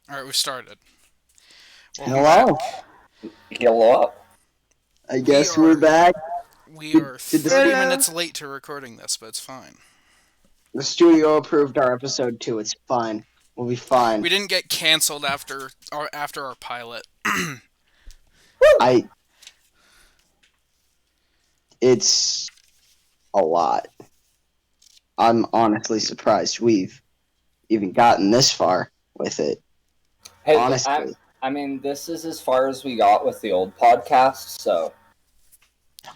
Alright, we started. Welcome back. Hello. Hello. I We guess we're are back. we Did, are did 30 the, minutes late to recording this, but it's fine. the studio approved our episode 2? It's fine. We'll be fine. We didn't get canceled after our pilot. I. It's a lot. I'm honestly surprised we've even gotten this far with it. Hey, Honestly. this is as far as we got with the old podcast, so.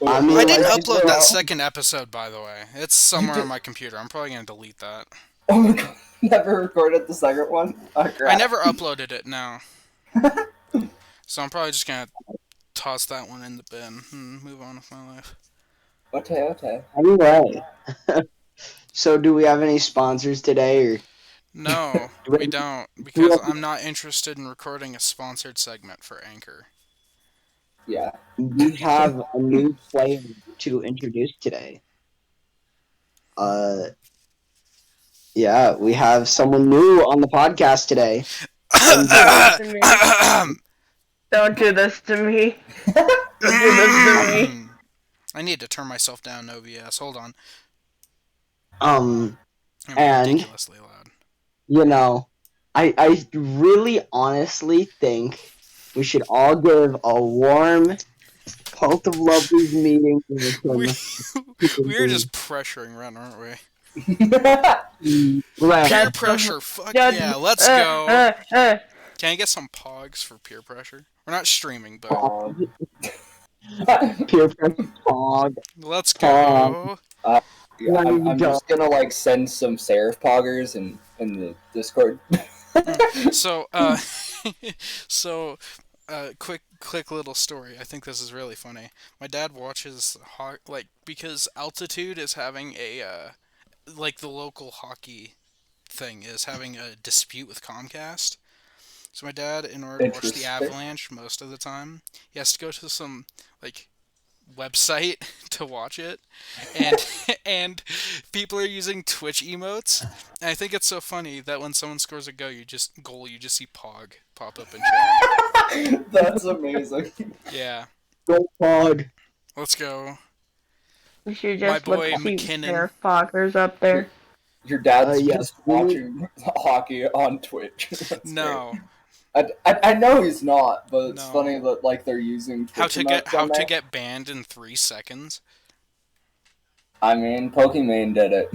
I mean, I didn't like, upload that second episode, by the way. It's somewhere on my computer. I'm probably gonna delete that. Oh my god, never recorded the second one? Oh, crap. I never uploaded it, no. So I'm probably just gonna toss that one in the bin and move on with my life. Okay. Anyway. So, do we have any sponsors today? Or No, do we don't, because I'm not interested in recording a sponsored segment for Anchor. Yeah. we have a new player to introduce today? Yeah, we have someone new on the podcast today. Don't do this to me. Don't do this to me. I need to turn myself down in OBS. Hold on. Um, I'm And- ridiculously loud. you know, I really honestly think we should all give a warm Cult of Lovely's meeting. We are just pressuring Ren, aren't we? Right. Peer That's pressure. Fuck Judge- yeah, let's go. Can I get some pogs for peer pressure? We're not streaming, but Peer pressure fog. let's go. Yeah, I'm just gonna send some serif poggers in the Discord. So, quick little story. I think this is really funny. My dad watches because Altitude is having a the local hockey thing is having a dispute with Comcast. So my dad, in order to watch the Interesting. Avalanche most of the time, he has to go to some website to watch it, and and people are using Twitch emotes. And I think it's so funny that when someone scores a goal, you just see Pog pop up in chat. That's amazing. Yeah, Go fog. let's go. We should My just look boy at McKinnon. their foggers up there. Your dad's yes. just watching hockey on Twitch. That's No, great. I know he's not, but it's No. funny that they're using Twitch how to get emotes on there. banned in 3 seconds. I mean, Pokemon did it.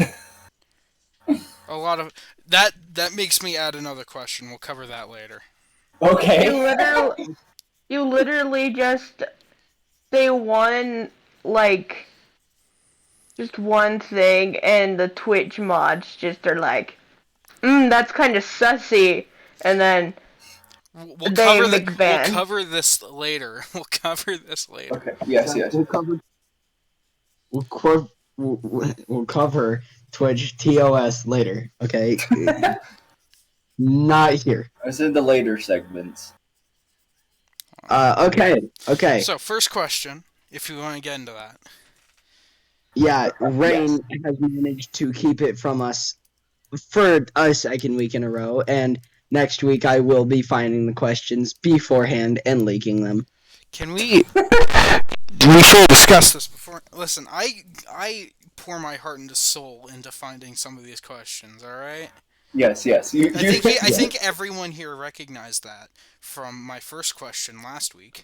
A lot of that makes me add another question. We'll cover that later. Okay. You literally just say one just one thing, and the Twitch mods just are like, that's kind of sussy, and then We'll They cover McBan. We'll cover this later. We'll cover this later. Okay. Yes. We'll cover Twitch TOS later. Okay. Not here. I said the later segments. Okay. So first question, if you want to get into that. Yeah, Rain has managed to keep it from us for a second week in a row, and next week I will be finding the questions beforehand and leaking them. Can we should discuss this before? Listen, I pour my heart and soul into finding some of these questions. All right. Yes. I think everyone here recognized that from my first question last week.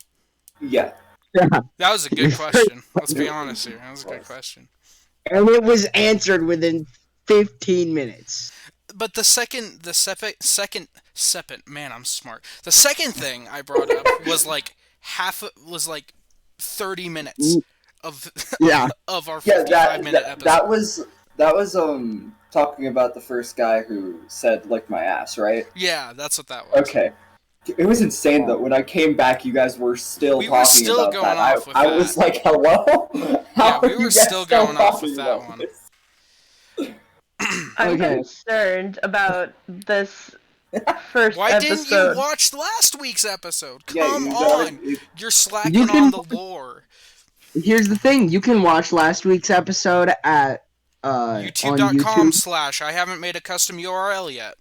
Yeah. That was a good question. Let's be honest here. That was a good question. And it was answered within 15 minutes. But man, I'm smart. The second thing I brought up was 30 minutes of of our 55-minute episode. That was talking about the first guy who said lick my ass, right? Yeah, that's what that was. Okay. It was insane though. When I came back, you guys were still We talking were still about going that. off with I that. was like, "Hello." Yeah, we are were you guys still going off with talking that about one. this? I'm Okay. concerned about this first Why episode. didn't you watch last week's episode? Yeah, Come you gotta- on! You're slacking You can- on the lore. Here's the thing: you can watch last week's episode at on YouTube.com/ YouTube. I haven't made a custom URL yet.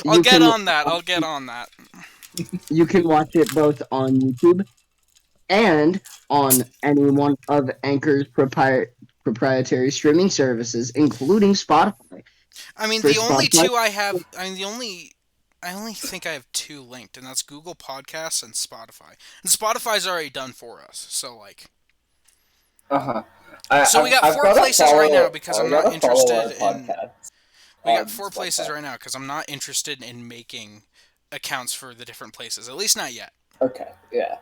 I'll you get can on that. I'll get on that. you can watch it both on YouTube and on any one of Anchor's proprietary streaming services, including Spotify. I mean, For the only Spotify, two I have. I only think I have two linked, and that's Google Podcasts and Spotify. And Spotify's already done for us, so like. Uh-huh. So we got I've four gotta places right now follow. because I'm I've not gotta follow our interested in. podcast We got on four places Spotify. right now because I'm not interested in making accounts for the different places. At least not yet. Okay, yeah.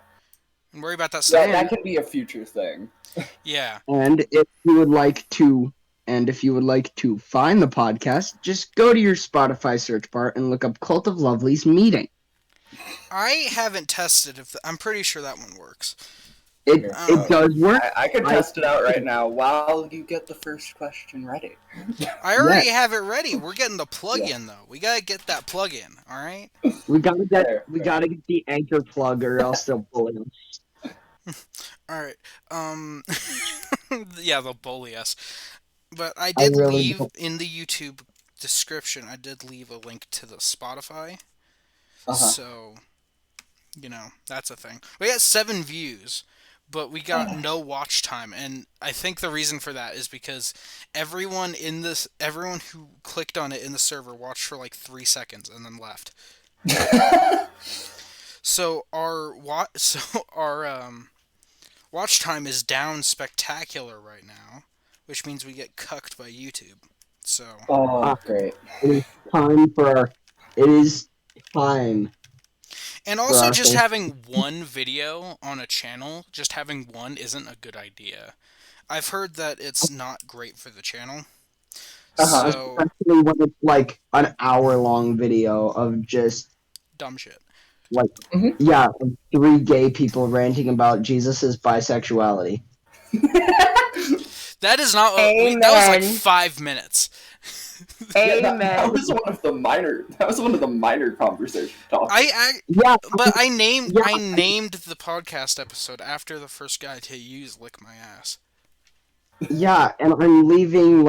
And worry about that That, stuff. that can be a future thing. Yeah. and if you would like to find the podcast, just go to your Spotify search bar and look up Cult of Lovely's meeting. I haven't tested if I'm pretty sure that one works. It does work. I could test it out right now while you get the first question ready. I already have it ready. We're getting the plug-in though. We gotta get that plug-in. All right. We gotta Fair. get the Anchor plug, or else they'll bully us. All right. Yeah, they'll bully us. But I I did really leave don't. in the YouTube description. I did leave a link to the Spotify. Uh-huh. So, that's a thing. We got 7 views, but we got no watch time, and I think the reason for that is because everyone who clicked on it in the server watched for like 3 seconds and then left. So our watch time is down spectacular right now, which means we get cucked by YouTube. So. Oh, great. It is time. And also, just having one video on a channel, just having one isn't a good idea. I've heard that it's not great for the channel. Uh-huh. So, Especially when it's like an hour-long video of just dumb shit. like, Mhm. yeah, 3 gay people ranting about Jesus' bisexuality. That is not. Amen. That was like 5 minutes. Amen. Yeah, that was one of the minor conversation topics. But I named the podcast episode after the first guy to use "lick my ass." Yeah, and I'm leaving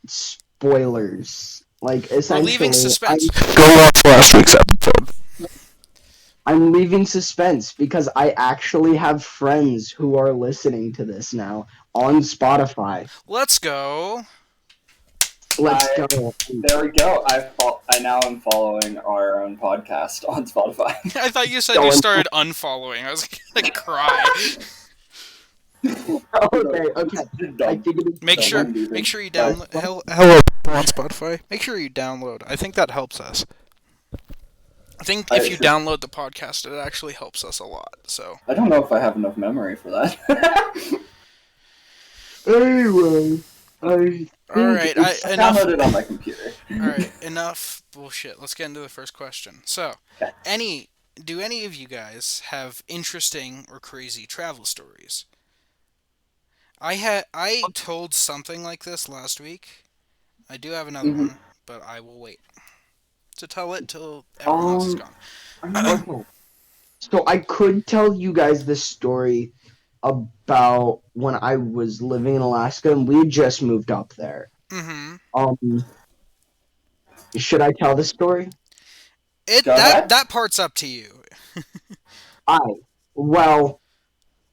spoilers. Like, essentially, We're leaving suspense. Go watch last week's episode. I'm leaving suspense because I actually have friends who are listening to this now on Spotify. Let's go. Let's go. There we go. I now am following our own podcast on Spotify. I thought you said you started unfollowing. I was gonna cry. Okay. I figured Make sure you download. Hello on Spotify. Make sure you download. I think that helps us. I think if you download the podcast, it actually helps us a lot. So I don't know if I have enough memory for that. Anyway, all right, I enough. downloaded it on my computer. All right, enough bullshit. Let's get into the first question. So, Okay. do any of you guys have interesting or crazy travel stories? I told something like this last week. I do have another one, but I will wait to tell it till everyone else is gone. Okay. So I could tell you guys this story about when I was living in Alaska and we had just moved up there. Mm-hmm. Should I tell the story? That part's up to you.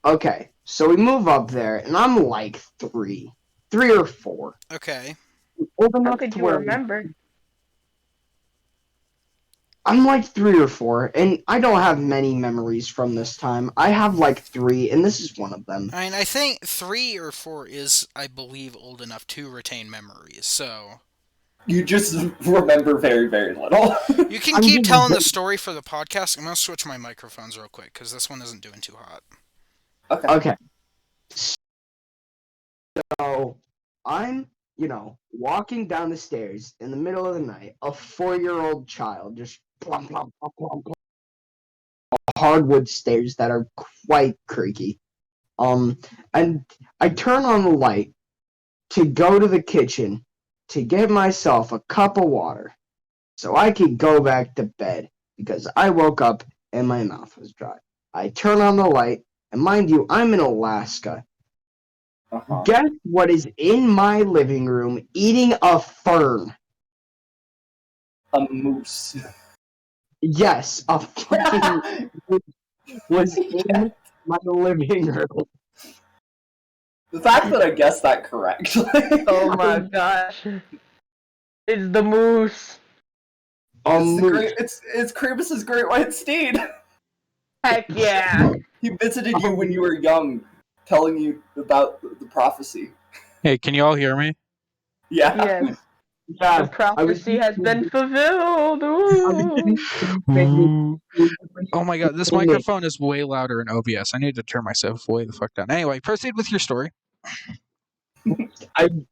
Okay. So we move up there, and I'm like 3 or 4. Okay. Old How enough could to you where remember? I'm like 3 or 4, and I don't have many memories from this time. I have like 3, and this is one of them. I mean, I think 3 or 4 is, I believe, old enough to retain memories. So You just remember very, very little. you can keep telling the story for the podcast. I'm gonna switch my microphones real quick because this one isn't doing too hot. Okay. So I'm, walking down the stairs in the middle of the night. A 4-year-old child just plump, plump, plump, plump, plump, hardwood stairs that are quite creaky. And I turn on the light to go to the kitchen to get myself a cup of water so I could go back to bed because I woke up and my mouth was dry. I turn on the light, and mind you, I'm in Alaska. Uh-huh. Guess what is in my living room eating a fern? A moose. Yes, a fucking moose was Yeah. in my living room. The fact that I guessed that correctly. Oh my gosh. It's the moose. A It's the moose. great. It's Kramus's great white steed. Heck yeah. He visited you when you were young, telling you about the prophecy. Hey, can you all hear me? Yeah. Yes. The Yeah, I was prophecy has been fulfilled. I was Ooh. Ooh. Oh my god, this Ooh. microphone is way louder in OBS. I need to turn myself way the fuck down. Anyway, proceed with your story. I'm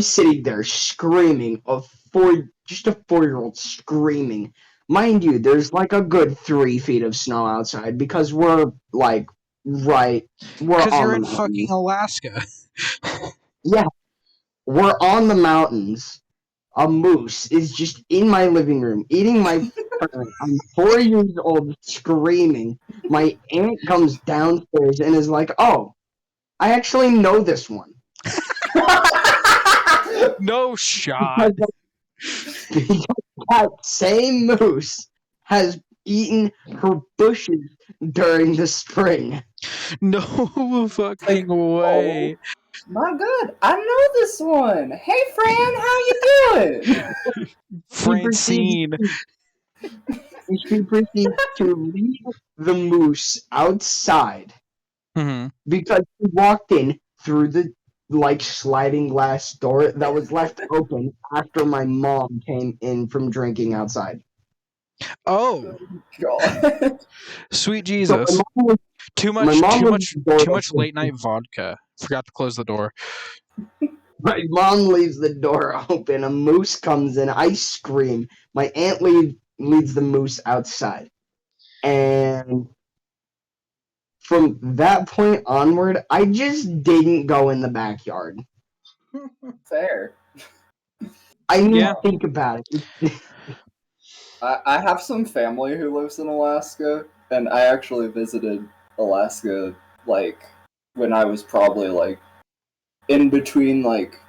sitting there screaming just a 4-year-old screaming. Mind you, there's like a good 3 feet of snow outside because we're we're Because on you're the in mountains. fucking Alaska. Yeah, we're on the mountains. A moose is just in my living room eating my fern. I'm 4 years old screaming. My aunt comes downstairs and is like, "Oh, I actually know this one." No shot. Because that same moose has eaten her bushes during the spring. No Like, fucking oh way. my god, I know this one. Hey, Fran, how you doing? She proceeds, Francine. she proceeds to leave the moose outside Hmm. because she walked in through the sliding glass door that was left open after my mom came in from drinking outside. Oh, God. sweet So Jesus. Too my much, mom too leaves much, the door too much open. late night vodka. Forgot to close the door. My mom leaves the door open. A moose comes in. I scream. My aunt leads the moose outside. And from that point onward, I just didn't go in the backyard. Fair. I mean, Yeah. think about it. I have some family who lives in Alaska, and I actually visited Alaska like when I was probably like in between like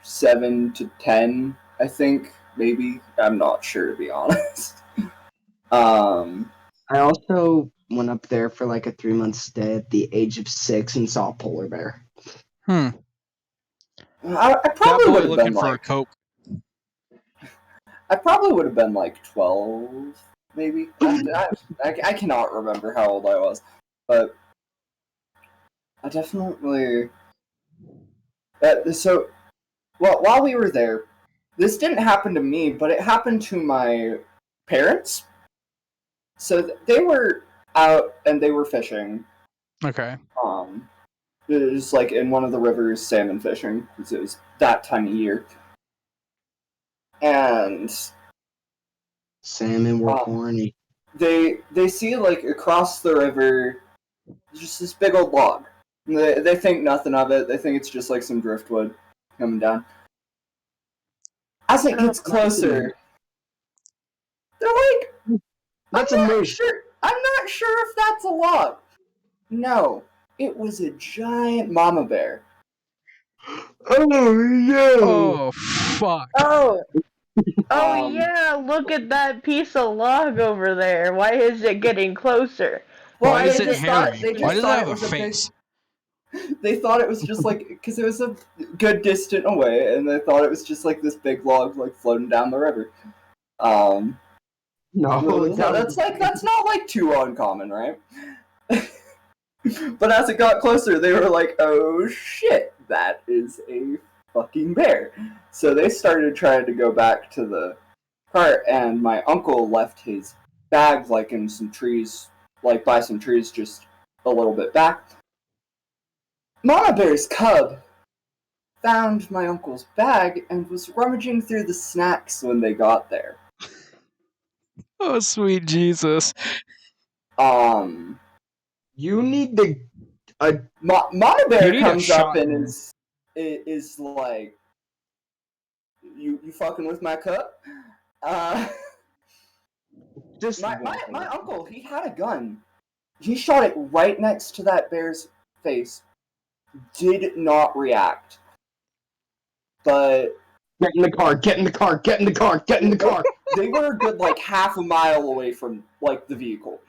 7 to 10, I think, maybe. I'm not sure to be honest. Um, I also went up there for like a 3-month stay at the age of 6 and saw a polar bear. Hmm. I That probably would boy have looking been for a like Coke. I probably would have been like 12, maybe. I cannot remember how old I was, but I definitely. So, well, while we were there, this didn't happen to me, but it happened to my parents. So they were out and they were fishing. Okay. Um, it was like in one of the rivers, salmon fishing, because it was that time of year. And Salmon were um, horny. they see like across the river just this big old log. They think nothing of it. They think it's just like some driftwood coming down. As it gets closer, they're like, That's a moose. I'm not sure if that's a log. No, it was a giant mama bear. Oh no! Oh fuck. Oh. Oh Um, yeah, look at that piece of log over there. Why is it getting closer? well, Why Why is they is it just it thought hairy? they Why just does it thought have it a was a big. face? They thought it was just like because it was a good distant away, and they thought it was just like this big log like floating down the river. Um, No, that's not like too uncommon, right? But as it got closer, they were like, "Oh shit, that is a fucking bear!" So they started trying to go back to the cart, and my uncle left his bag like in some trees, like by some trees, just a little bit back. Mama Bear's cub found my uncle's bag and was rummaging through the snacks when they got there. Oh sweet Jesus. Um, you need the Mama You Bear need a comes up and shotgun. is like, you fucking with my cup? Uh, just my uncle, he had a gun. He shot it right next to that bear's face did not react. But Get in the car, get in the car, get in the car, get in the car. they were a good like half a mile away from like the vehicle.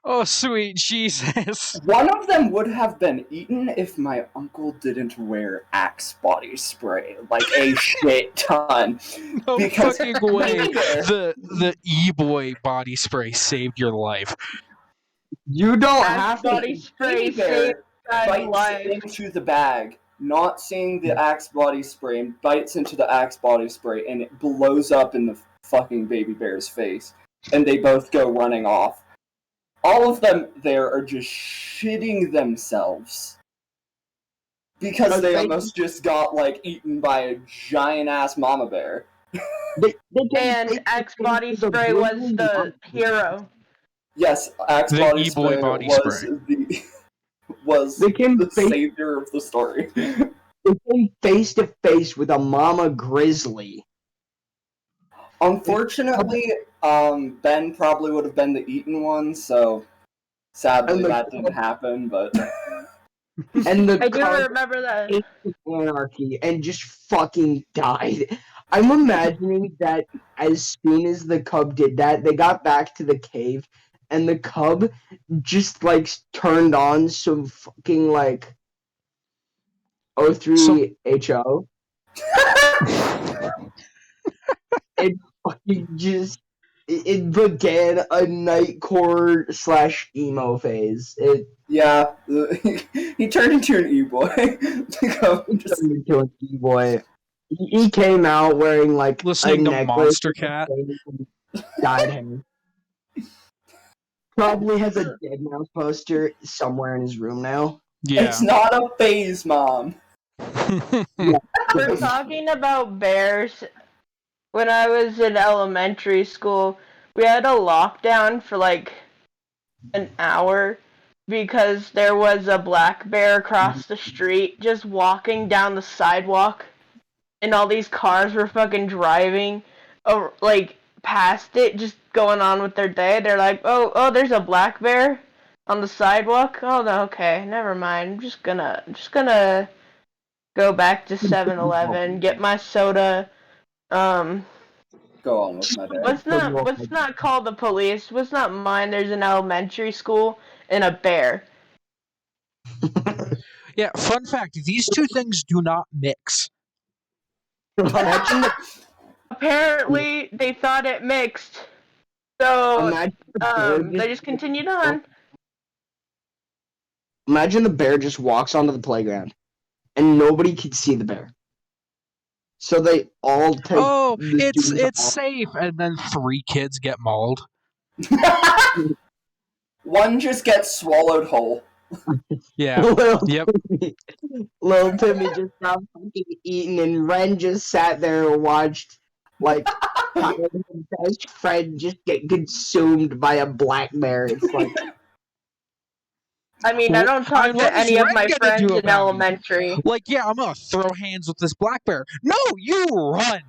Oh, sweet Jesus. One of them would have been eaten if my uncle didn't wear Axe body spray, like a shit ton. No Because fucking way. neither- The E-boy body spray saved your life. You don't Axe have body to. spray Baby saved Bear guy's bites life. into the bag, not seeing the Axe body spray, and bites into the Axe body spray, and it blows up in the fucking baby bear's face, and they both go running off. All of them there are just shitting themselves because they almost just got like eaten by a giant ass mama bear. They And Axe body spray was the hero. Yes, Axe The body E-boy spray body was spray. the was They came the face, savior of the story. they came face to face with a mama grizzly. Unfortunately, Ben probably would have been the eaten one, so sadly And the- that didn't happen. But And the I do cub remember that. ate the anarchy and just fucking died. I'm imagining that as soon as the cub did that, they got back to the cave, and the cub just like turned on some fucking like O3HO. It fucking just it began a nightcore / emo phase. It yeah, he turned into an e-boy. Just turned into an e-boy. He came out wearing like a Listening to necklace Monster with Cat. dyed hair. Probably has a Dead Mouse poster somewhere in his room now. Yeah. It's not a phase, Mom. We're talking about bears. When I was in elementary school, we had a lockdown for like an hour because there was a black bear across the street just walking down the sidewalk, and all these cars were fucking driving over, like past it, just going on with their day. They're like, oh, there's a black bear on the sidewalk. Oh, no, okay, never mind. I'm just gonna go back to 7-Eleven, get my soda. Go on with my day. Let's not call the police. Let's not mind there's an elementary school and a bear. Yeah, fun fact, these two things do not mix. Imagine the, Apparently they thought it mixed. So imagine the bear they just continued on. Imagine the bear just walks onto the playground and nobody can see the bear. So they all take Oh, the it's students off. safe, and then 3 kids get mauled. One just gets swallowed whole. Yeah. Little Yep. Little Timmy just got fucking eaten, and Ren just sat there and watched like his best friend just get consumed by a black bear. It's like I mean, I don't talk what to is any of Ren my gonna friends do in about it? elementary. Like, yeah, I'm gonna throw hands with this black bear. No, you run!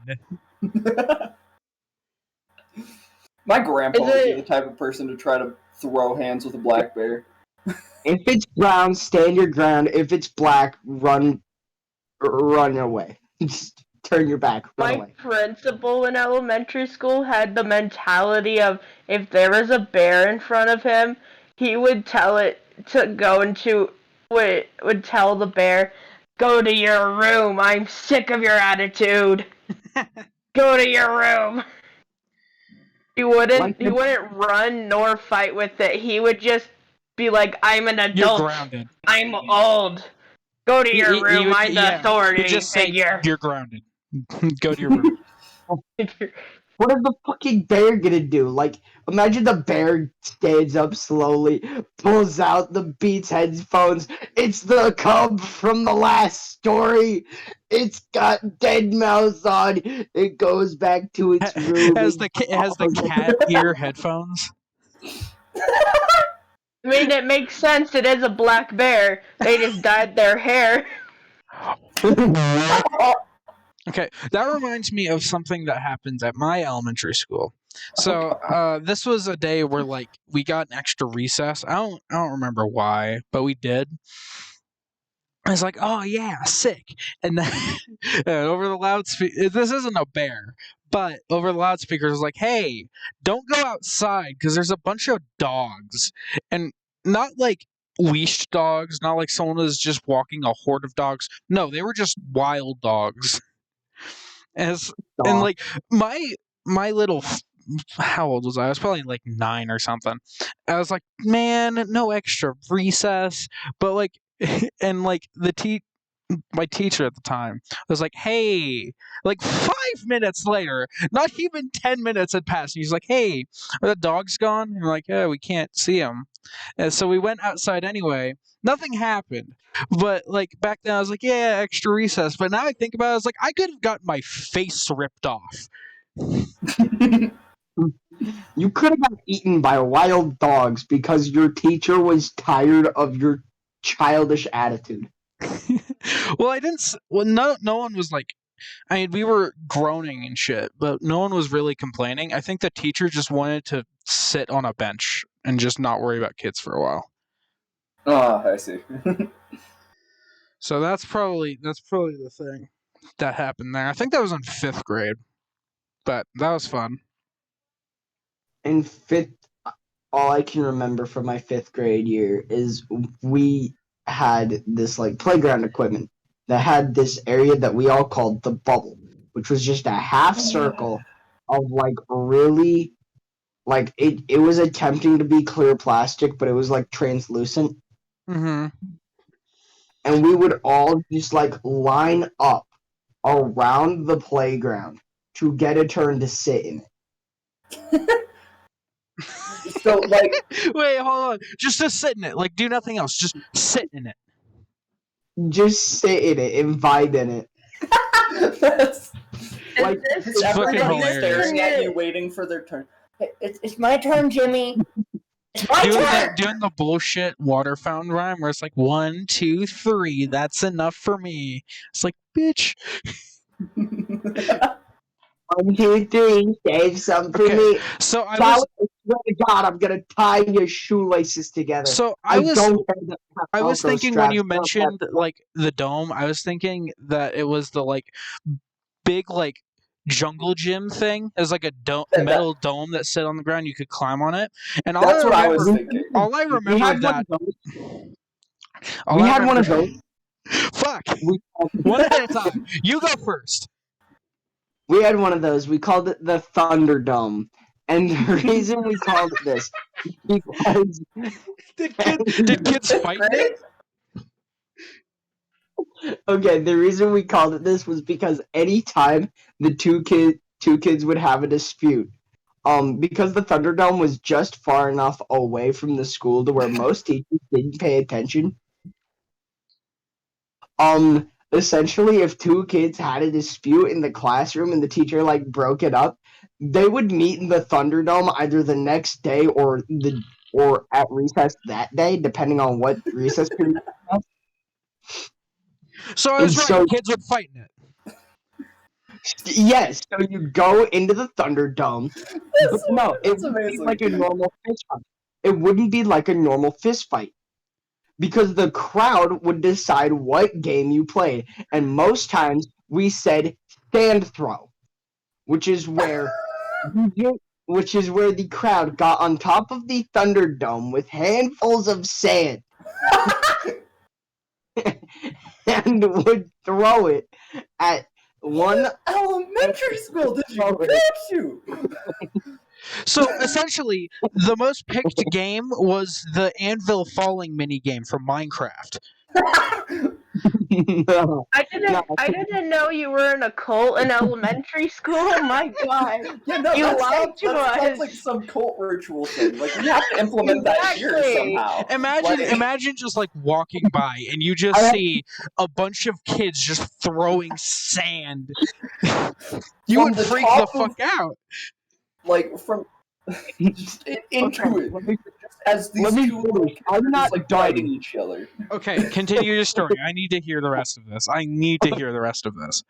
My grandpa Is would be it- the type of person to try to throw hands with a black bear. if it's brown, stand your ground. If it's black, run away. Just turn your back, run My away. principal in elementary school had the mentality of if there was a bear in front of him, he would tell it to go into would tell the bear, "Go to your room. I'm sick of your attitude. Go to your room." He wouldn't run nor fight with it. He would just be like, "I'm an You're adult. grounded. I'm old. Go to your room. I'm the authority You just say figure." you're grounded. Go to your room. What is the fucking bear gonna do? Like, imagine the bear stands up slowly, pulls out the Beats headphones. It's the cub from the last story. It's got Dead Mouse on. It goes back to its room. Has the cat ear headphones? I mean, it makes sense. It is a black bear. They just dyed their hair. Okay, that reminds me of something that happens at my elementary school. So this was a day where like we got an extra recess. I don't remember why, but we did. I was like, "Oh yeah, sick!" And then and over the loudspeaker, this isn't a bear, but over the loudspeakers, was like, "Hey, don't go outside because there's a bunch of dogs, and not like leashed dogs, not like someone was just walking a horde of dogs. No, they were just wild dogs." As and Dog. like my my little how old was I? I was probably like 9 or something. I was like, man, no extra recess, but like, and like my teacher at the time was like, hey, like 5 minutes later, not even 10 minutes had passed. And he's like, hey, are the dogs gone? And we're like, yeah, we can't see them. And so we went outside anyway. Nothing happened. But like back then, I was like, yeah, extra recess. But now I think about it, I was like, I could have gotten my face ripped off. You could have got eaten by wild dogs because your teacher was tired of your childish attitude. Well, I didn't. Well, no one was like. I mean, we were groaning and shit, but no one was really complaining. I think the teacher just wanted to sit on a bench and just not worry about kids for a while. Oh, I see. So that's probably the thing that happened there. I think that was in 5th grade, but that was fun. In fifth, all I can remember from my 5th grade year is we had this like playground equipment that had this area that we all called the bubble, which was just a half circle of like really like it was attempting to be clear plastic, but it was like translucent. Mm-hmm. And we would all just like line up around the playground to get a turn to sit in it. So, like, Wait, hold on. Just to sit in it. Like, do nothing else. Just sit in it. Just sit in it and vibe in it. that's, Like, it's fucking everybody hilarious. staring at you, waiting for their turn. Hey, it's my turn, Jimmy. It's my turn. Doing the bullshit water fountain rhyme where it's like 1, 2, 3. That's enough for me. It's like, bitch. 1, 2, 3, save some for Okay, me. so I Sally, was. I swear to God, I'm gonna tie your shoelaces together. So I don't have I was Velcro thinking when straps. you mentioned like the dome, I was thinking that it was the like big like jungle gym thing. It was like a metal dome that sit on the ground. You could climb on it, and That's what I was thinking. all I we remember had that. one of those. All We I had one remember. of those. Fuck. We, One at a time. You go first. we had one of those. We called it the Thunderdome. And the reason we called it this is because Did kids fight in it? okay, the reason we called it this was because anytime the two kids would have a dispute, because the Thunderdome was just far enough away from the school to where most teachers didn't pay attention. Essentially, if two kids had a dispute in the classroom and the teacher like broke it up, they would meet in the Thunderdome either the next day or at recess that day, depending on what recess period. So I And was right. so Kids would fight in it. yes, so you go into the Thunderdome. But no, it That's wouldn't be amazing. like a normal fist fight. It wouldn't be like a normal fist fight. Because the crowd would decide what game you played. And most times we said sand throw, which is where the crowd got on top of the Thunderdome with handfuls of sand and would throw it at one elementary school. Did you catch you? So essentially, the most picked game was the anvil falling mini game from Minecraft. No. I didn't know you were in a cult in elementary school. Oh my god. Yeah, no, You that lied to sounds us. like some cult ritual thing. Like, we have to implement that here Exactly. somehow. Imagine just like walking by and you just see a bunch of kids just throwing sand. You From would the freak the top fuck out. Like, from just into it. Okay, Just as these let me two finish. kids I'm are not just, like, done. fighting each other. Okay, continue your story. I need to hear the rest of this.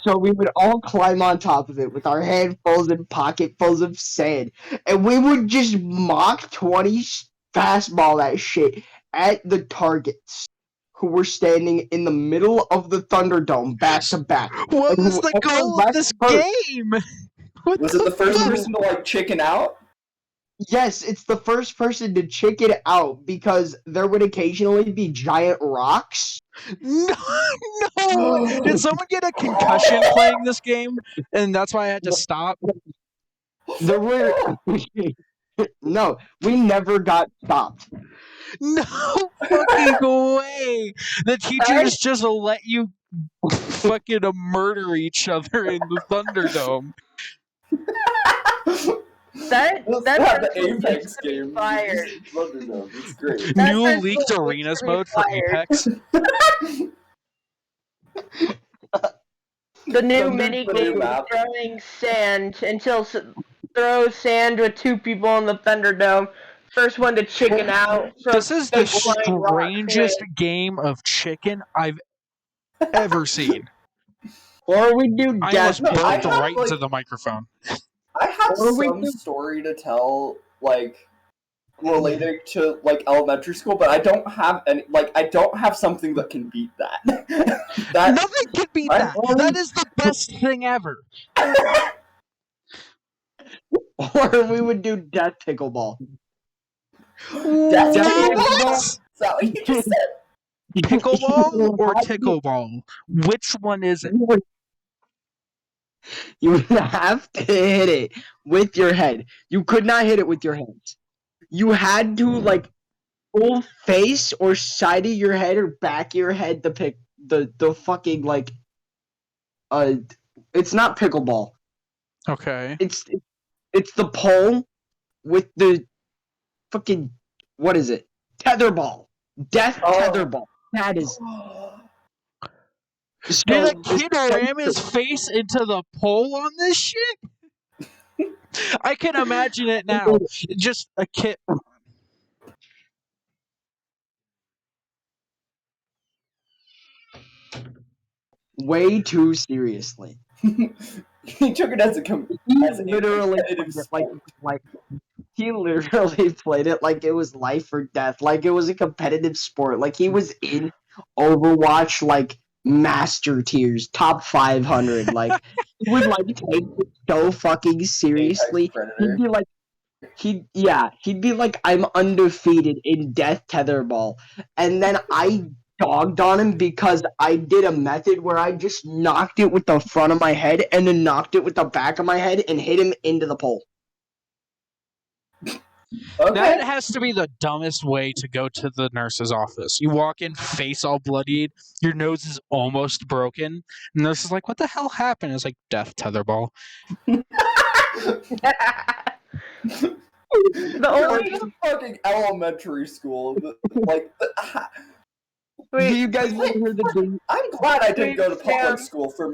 So we would all climb on top of it with our handfuls and pocketfuls of sand, and we would just Mach 20 fastball that shit at the targets. who were standing in the middle of the Thunderdome back to back. What And was the whoever goal of left this first- game? What Was it the first fuck? person to like chicken out? Yes, it's the first person to chicken out because there would occasionally be giant rocks. No, no. Did someone get a concussion playing this game, and that's why I had to stop? There were no, we never got stopped. No fucking way. The teachers just let you fucking murder each other in the Thunderdome. That the person Apex needs to be game. fired. Thunderdome. It's great. That New person leaked needs arenas to be mode for fired. Apex. The new Thunder- mini the new game map. throwing sand throw sand with 2 people in the Thunderdome. First one to chicken out. From This is the flying rocks strangest away. game of chicken I've ever seen. Or we do I death. almost No, I barked have, right like- into the microphone. I have Or we some do- story to tell, like related to like elementary school, but I don't have any. Like, I don't have something that can beat that. that Nothing can beat I- that. That is the best thing ever. Or we would do death pickleball. That's What? Is that what you just said? Pickleball or tickleball? Which one is it? You would have to hit it with your head. You could not hit it with your hands. You had to like full face or side of your head or back of your head to pick the fucking like it's not pickleball. Okay. It's the pole with the fucking what is it? Tetherball. Death Oh. tetherball. That is so Did a kid it's- ram his face into the pole on this shit? I can imagine it now. Just a kid. way too seriously. He took it as a as a Literally competitive like sport. like he literally played it like it was life or death, like it was a competitive sport. Like he was in Overwatch like master tiers, top 500. Like he would like take it so fucking seriously. Apex Predator. He'd be like he'd be like, I'm undefeated in death tetherball. And then I dogged on him because I did a method where I just knocked it with the front of my head and then knocked it with the back of my head and hit him into the pole. Okay. That has to be the dumbest way to go to the nurse's office. You walk in, face all bloodied, your nose is almost broken, and the nurse is like, "What the hell happened?" It's like death tetherball. The only Like, fucking elementary school. Like, Do you guys want to hear the thing? I'm glad I didn't Wait, go to public Sam. school for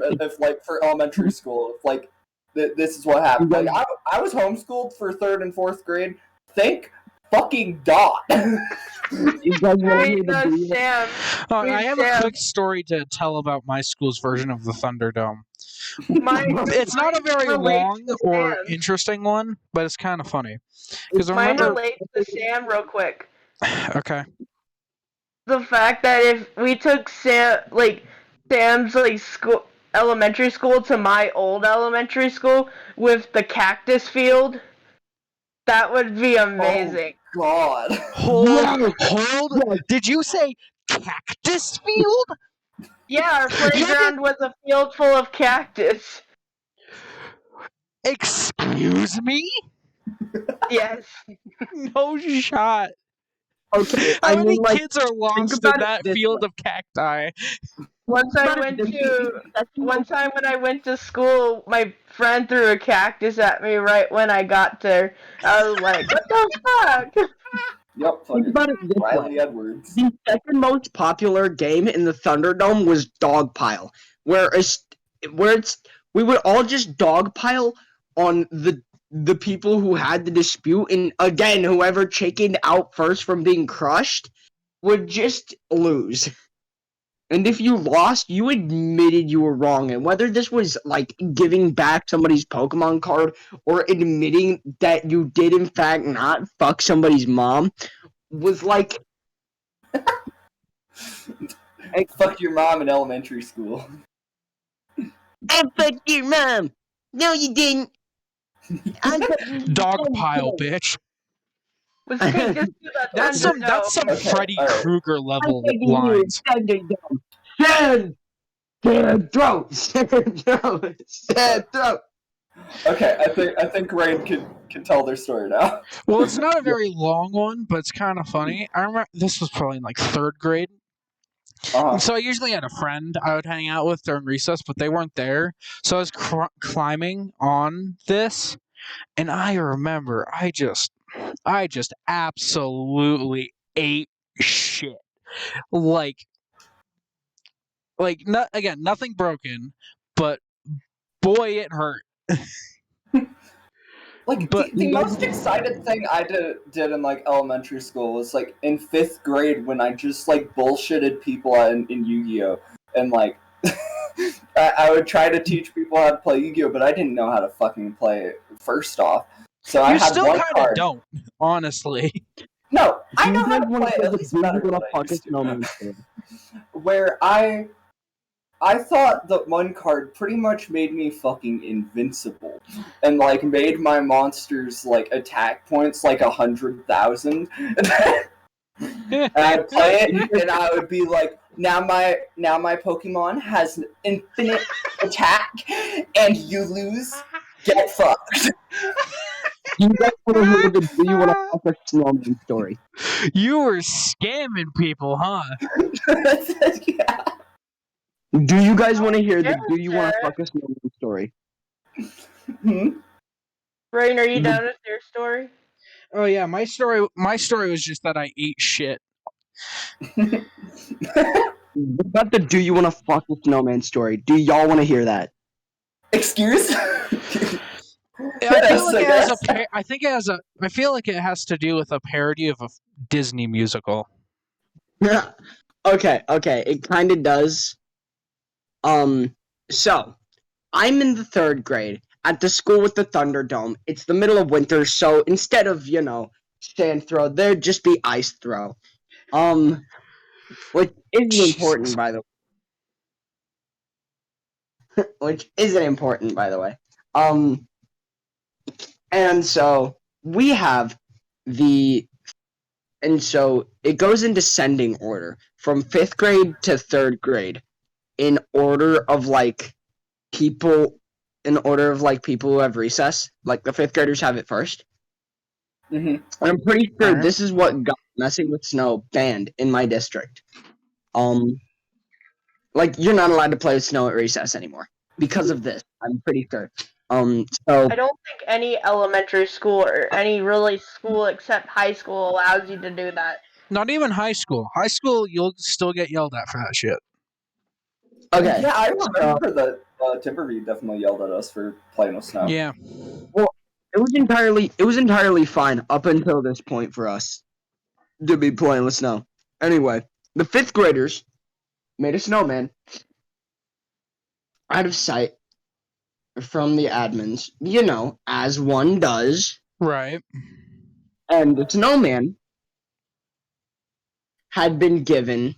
elementary school. If like this is what happened. Like, I was homeschooled for 3rd and 4th grade. Thank fucking God. You guys want to Wait, hear the no, thing? Sam. I have a Sam. quick story to tell about my school's version of the Thunderdome. Mine, It's not a very mine relates long to or Sam. interesting one, but it's kind of funny. Because I Mine remember. relates to Sam real quick. Okay. The fact that if we took Sam's like school elementary school to my old elementary school with the cactus field, that would be amazing. God. Hold. Did you say cactus field? Yeah, our playground was a field full of cactus. Excuse me? Yes. No shot. Okay, How I many mean, like, kids are lost about in it that this field way. of cacti? One time when I went to school, my friend threw a cactus at me right when I got there. I was like, what the fuck? Yep. Think Fucking about it this way. Riley Edwards. The second most popular game in the Thunderdome was Dogpile, where we would all just dogpile on the people who had the dispute, and again, whoever chickened out first from being crushed would just lose. And if you lost, you admitted you were wrong. And whether this was like giving back somebody's Pokemon card or admitting that you did in fact not fuck somebody's mom was like Fuck your mom in elementary school. I fucked your mom. No, you didn't. Dog pile, bitch. Let's take this to the That's Thunderdome. some Okay, Freddy alright. Krueger level lines. Sad throat. Sad throat. Sad throat. Okay, I think Rain can tell their story now. Well, it's not a very long one, but it's kind of funny. I remember this was probably in like 3rd grade. Uh-huh. And so I usually had a friend I would hang out with during recess, but they weren't there. So I was climbing on this, and I remember I just absolutely ate shit. Like again, nothing broken, but boy, it hurt. Like But the most excited thing I did in like elementary school was like in 5th grade when I just like bullshitted people in Yu-Gi-Oh! And like I would try to teach people how to play Yu-Gi-Oh! But I didn't know how to fucking play it first off. So I you had still one kind of card. don't, honestly. No, I know You how guys to wanna play play at the least Dude better You than Wanna I Fuck a used to. Snowman story? Where I thought that one card pretty much made me fucking invincible, and like made my monsters like attack points like 100,000. And I'd play it, and I would be like, now my Pokemon has infinite attack, and you lose. Get fucked. You guys want to hear the Do You Wanna Fuck a Snowman story? You were scamming people, huh? Yeah. Do you guys want to hear the Yeah, Do You Wanna Sarah. Fuck a Snowman story? Hmm? Rain, are you done with your story? Oh yeah, my story was just that I ate shit. What about the Do You Wanna Fuck a Snowman story? Do y'all want to hear that? Excuse? I feel like I it has guess. I feel like it has to do with a parody of a Disney musical. Okay, it kind of does. So I'm in the 3rd grade at the school with the Thunderdome. It's the middle of winter, so instead of sand throw, there'd just be ice throw. Which isn't important, Jesus. by the way. Which isn't important, by the way. And so we have the and so it goes in descending order from 5th grade to 3rd grade in order of like people people who have recess. Like the 5th graders have it first. Hmm. And I'm pretty sure Alright. this is what got Messing with Snow banned in my district. Like you're not allowed to play with snow at recess anymore because of this. I'm pretty sure. So I don't think any elementary school or any really school except high school allows you to do that. Not even high school. High school, you'll still get yelled at for that shit. okay, Yeah, I remember that Timberview definitely yelled at us for playing with snow. Yeah. it was entirely fine up until this point for us to be playing with snow. Anyway, the 5th graders made a snowman out of sight from the admins, as one does. Right. And the snowman had been given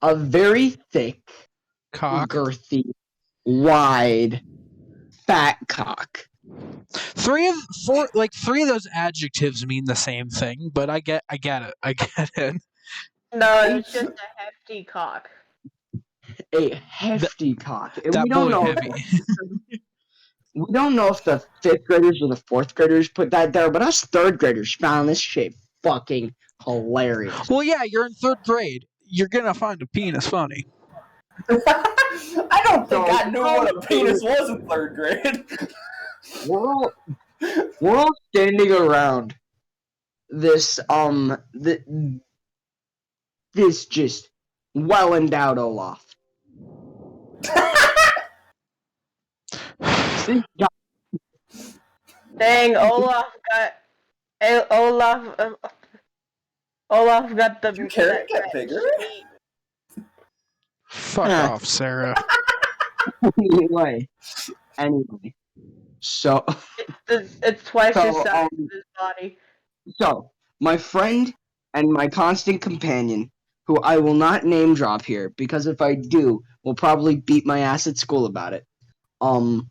a very thick, Cock. girthy, wide, fat cock. 3 of those adjectives mean the same thing, but I get it. No, it's just a hefty cock. A hefty cock. And That we don't boy know. heavy. We don't know if the 5th graders or the 4th graders put that there, but us 3rd graders found this shit fucking hilarious. Well, yeah, you're in 3rd grade. You're gonna find a penis funny. I don't think I knew what a penis was in 3rd grade. We're all standing around this this just well endowed Olaf. This guy, Dang, Olaf got the Did your carrot get that bigger? sweet. Fuck off, Sarah. anyway, so It's twice So, his size of his body. so my friend and my constant companion who I will not name drop here because if I do, will probably beat my ass at school about it. Who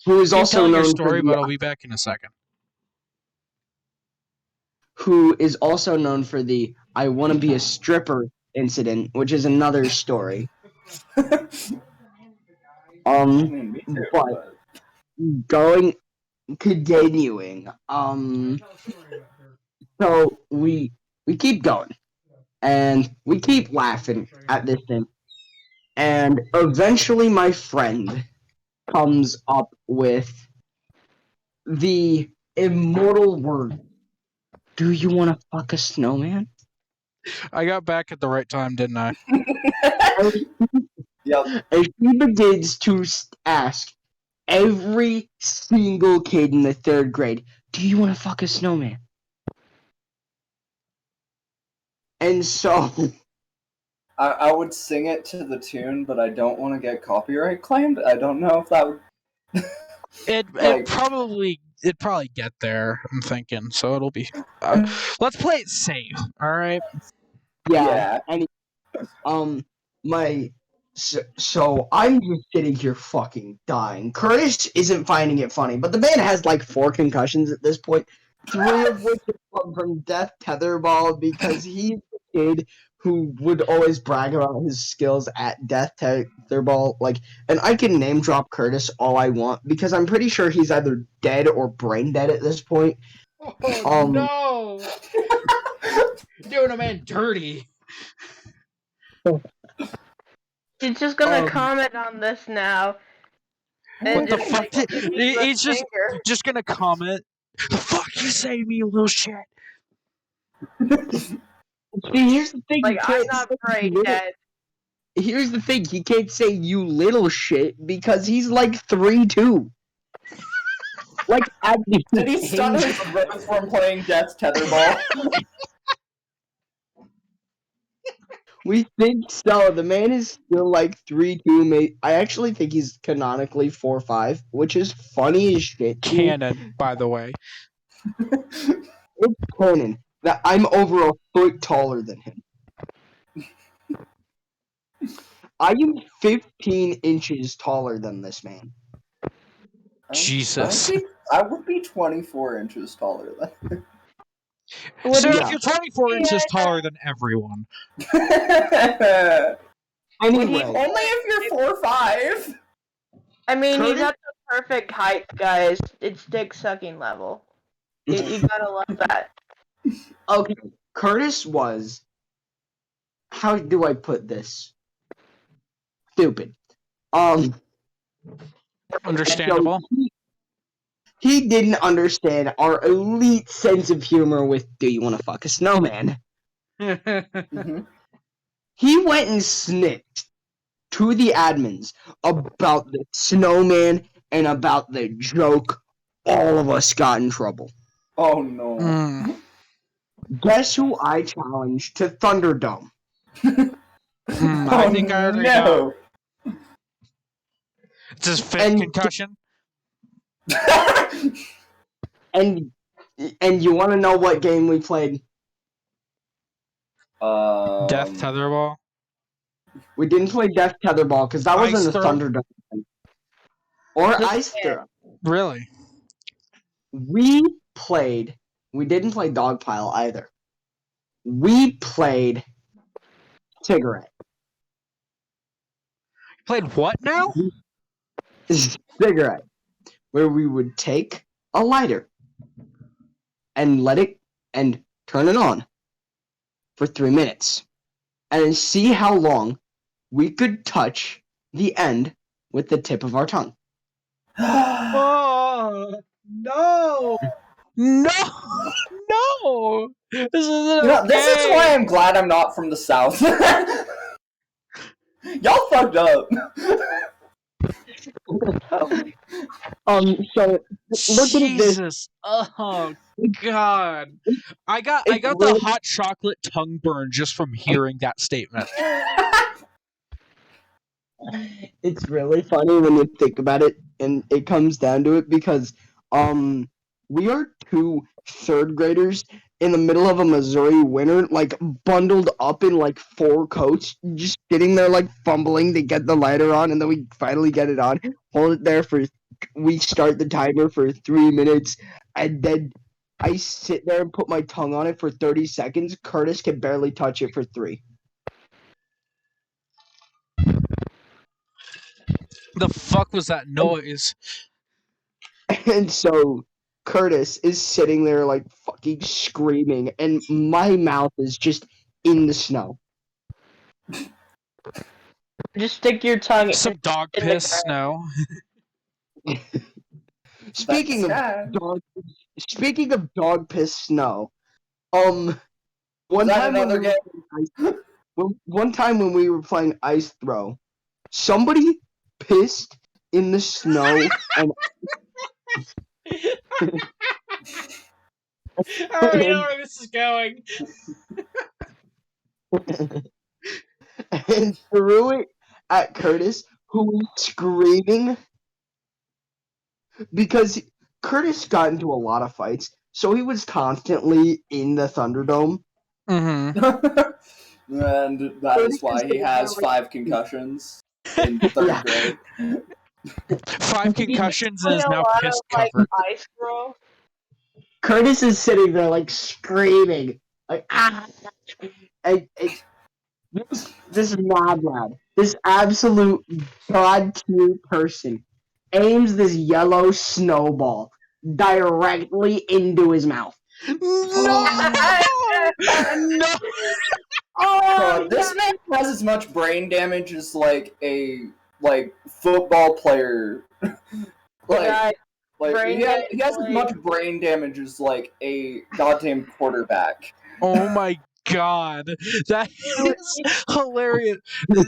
is Keep also telling your known for story, but the I'll be back in a second. who is also known for the I want to be a stripper incident, which is another story. I mean, me too. But going continuing. So we keep going and we keep laughing at this thing. And eventually my friend comes up with the immortal word. Do you want to fuck a snowman? I got back at the right time, didn't I? Yep. And she begins to ask every single kid in the 3rd grade, do you want to fuck a snowman? And so I would sing it to the tune, but I don't want to get copyright claimed. I don't know if that would. It'd probably get there. I'm thinking, so it'll be. Let's play it safe. All right. yeah. And my so I'm just sitting here fucking dying. Curtis isn't finding it funny, but the man has like 4 concussions at this point, 3 of which come from Death Tetherball because he's the kid who would always brag about his skills at Death Tetherball. Like, and I can name drop Curtis all I want because I'm pretty sure he's either dead or brain dead at this point. Oh no! Doing a man dirty. He's just gonna comment on this now. What the just, fuck? like, give me the He's finger. just gonna comment. The fuck you say to me, you little shit? See, here's the thing. Like, I'm not brain dead. Here's the thing, he can't say you little shit because he's like 3'2". Like, Did he stun his growth from playing Death Tetherball? We think so. The man is still like 3'2". I actually think he's canonically 4'5", which is funny as shit. Canon, by the way. It's canon that I'm over a foot taller than him. I am 15 inches taller than this man. Jesus. I would be 24 inches taller than. So Yeah. you're 24 inches taller than everyone. Anyway, Only if you're 4'5". I mean, Curtis? he's at the perfect height, guys. It's dick sucking level. You gotta love that. Okay, Curtis was. How do I put this? Stupid. Understandable. So he didn't understand our elite sense of humor with "Do you want to fuck a snowman?" Mm-hmm. He went and snitched to the admins about the snowman and about the joke. All of us got in trouble. Oh no. Guess who I challenged to Thunderdome? I think I already know. It's his 5th concussion. And you want to know what game we played? Death Tetherball. We didn't play Death Tetherball because that wasn't a Thunderdome. Or Ice Throw. Really? We didn't play Dogpile either. We played Cigarette. Played what now? Cigarette. Where we would take a lighter and let it and turn it on for 3 minutes and see how long we could touch the end with the tip of our tongue. Oh no! No! No! This isn't okay. This is why I'm glad I'm not from the South. Y'all fucked up. So look at this. Jesus. Oh God. I got the hot chocolate tongue burn just from hearing that statement. It's really funny when you think about it, and it comes down to it because we are 2 3rd graders in the middle of a Missouri winter, like bundled up in like 4 coats, just sitting there like fumbling to get the lighter on, and then we finally get it on. Hold it there for. We start the timer for 3 minutes, and then I sit there and put my tongue on it for 30 seconds. Curtis can barely touch it for 3. The fuck was that noise? And so Curtis is sitting there like fucking screaming, and my mouth is just in the snow. Just stick your tongue Some dog in the piss ground. snow. Speaking of That's dog, speaking of dog piss snow, one Is that time when another we were playing one time when we were playing ice throw, somebody pissed in the snow and I already know where this is going. and threw it at Curtis, who was screaming because Curtis got into a lot of fights, so he was constantly in the Thunderdome. Mm-hmm. And that is why he has 5 concussions in 3rd grade. 5 concussions and Doing is a now lot piss of like covered. ice throw. Curtis is sitting there like screaming, like ah, and this mad lad, this absolute god tier person, aims this yellow snowball directly into his mouth. No! No! Oh, This man has as much brain damage as like a football player. God. Brain he has as damage, much brain damage as like a goddamn quarterback. Oh my god. That is hilarious.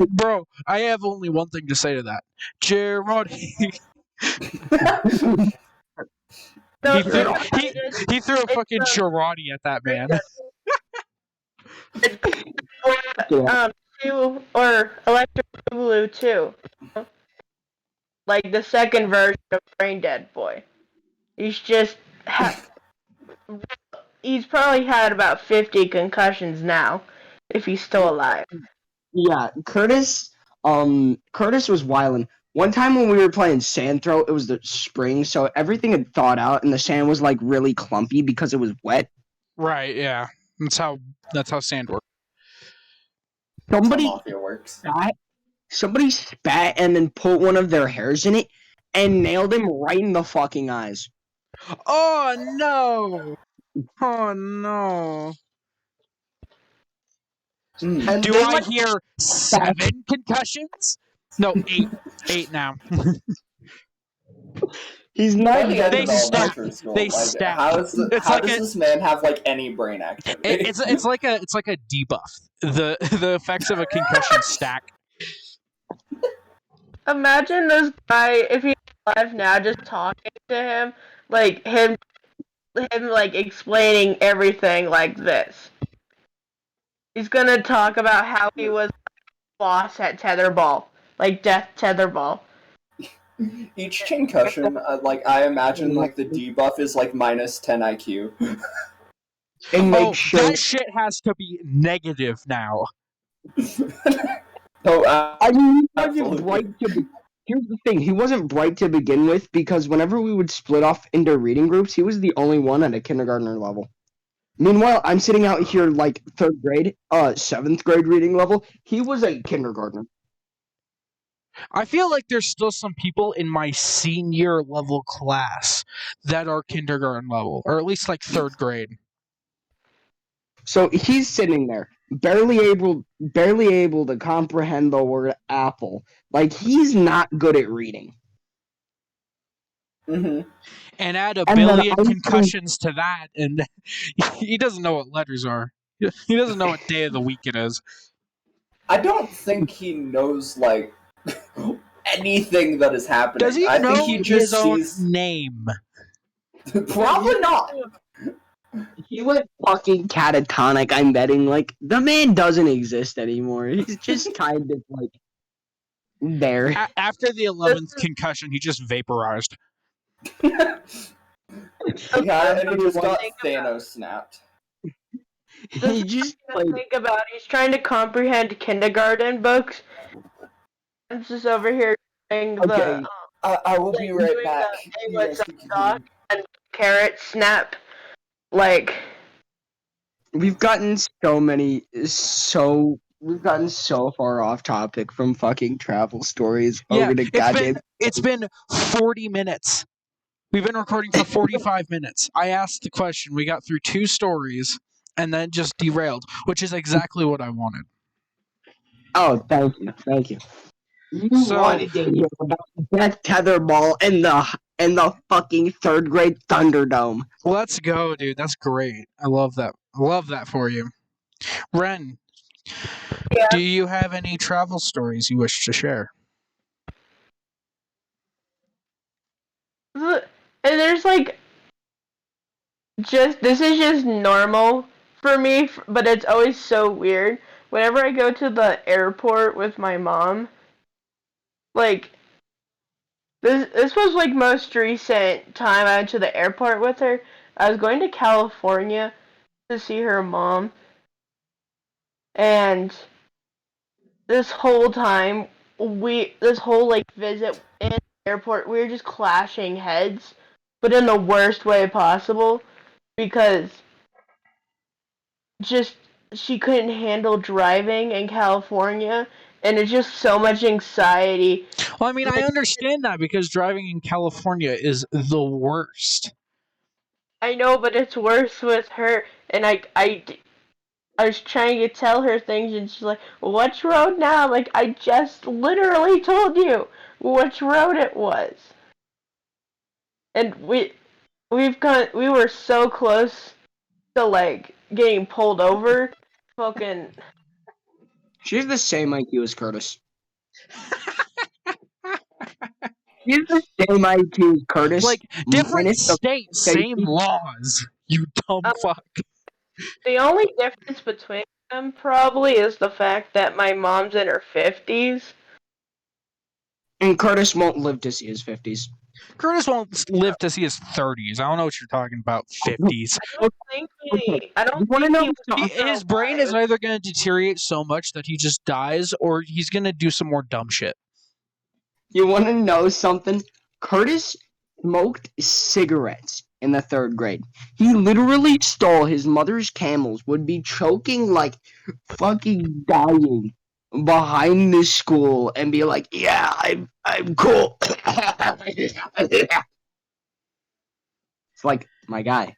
Bro, I have only one thing to say to that. Gerard, No, he threw it's he threw a fucking it's, Girardi at that man. Yeah. two or Electric Boogaloo too. Like the second version of Brain Dead Boy. He's just he's probably had about 50 concussions now, if he's still alive. Yeah, Curtis. Curtis was wildin'. One time when we were playing sand throw, it was the spring, so everything had thawed out, and the sand was like really clumpy because it was wet. Right, yeah. That's how sand works. That's how Somebody Mafia works. somebody spat and then put one of their hairs in it and nailed him right in the fucking eyes. Oh no! Oh no! And Do they I like hear 7 concussions? No, 8. 8 now. he's By not the dead. end They of stack. elementary school, They like stack. how It's like does a this man have like any brain activity? it's like a debuff. The effects of a concussion stack. Imagine this guy, if he's alive now, just talking to him, like him like explaining everything like this. He's gonna talk about how he was boss at tetherball, like death tetherball. Each concussion, like I imagine, like the debuff is like minus 10 IQ. And Oh, make sure. that shit has to be negative now. Oh, I mean, he wasn't absolutely. bright to here's the thing, he wasn't bright to begin with because whenever we would split off into reading groups, he was the only one at a kindergartner level. Meanwhile, I'm sitting out here like 3rd grade, 7th grade reading level. He was a kindergartner. I feel like there's still some people in my senior level class that are kindergarten level, or at least like 3rd grade. So he's sitting there, barely able to comprehend the word apple. Like he's not good at reading. Mm-hmm. And add a And then billion I'm concussions to that, and he doesn't know what letters are. He doesn't know what day of the week it is. I don't think he knows like anything that is happening. Does he I know think he just his own sees. name? Probably not. He went fucking catatonic, I'm betting. Like, the man doesn't exist anymore. He's just kind of like there. After the 11th concussion, he just vaporized. Yeah, and he just got Thanos snapped. This He is just what I played. think about. He's trying to comprehend kindergarten books. I'm just over here doing the Okay, I will like be right doing the back. hey You what's guys up can doc continue. and carrot snap like we've gotten we've gotten so far off topic from fucking travel stories Yeah, over to goddamn. it's been 40 minutes. We've been recording for 45 minutes. I asked the question. We got through 2 stories and then just derailed, which is exactly what I wanted. Oh, thank you. You So, wanted to hear about that tetherball and the fucking third grade Thunderdome. let's go, dude. That's great. I love that. I love that for you. Ren, yeah. do you have any travel stories you wish to share? And there's like just this is just normal for me, but it's always so weird. Whenever I go to the airport with my mom, like this was like most recent time I went to the airport with her. I was going to California to see her mom, and this whole time this whole like visit in the airport we were just clashing heads, but in the worst way possible because just she couldn't handle driving in California, and it's just so much anxiety. Well, I mean, I Like, understand that because driving in California is the worst. I know, but it's worse with her, and I was trying to tell her things, and she's like, "Which road now?" Like, I just literally told you which road it was, and we were so close to like getting pulled over. Fucking She has the same IQ as Curtis. She has the same IQ as Curtis, Like, different minus the states, same safety. laws. You dumb um, fuck. the only difference between them probably is the fact that my mom's in her 50s. And Curtis won't live to see his 50s. Curtis won't live to see his 30s. I don't know what you're talking about. 50s. Okay. I You don't want to think know he was something? His brain is either going to deteriorate so much that he just dies, or he's going to do some more dumb shit. You want to know something? Curtis smoked cigarettes in the third grade. He literally stole his mother's camels, would be choking like fucking dying behind this school and be like, "Yeah, I'm cool." It's like my guy.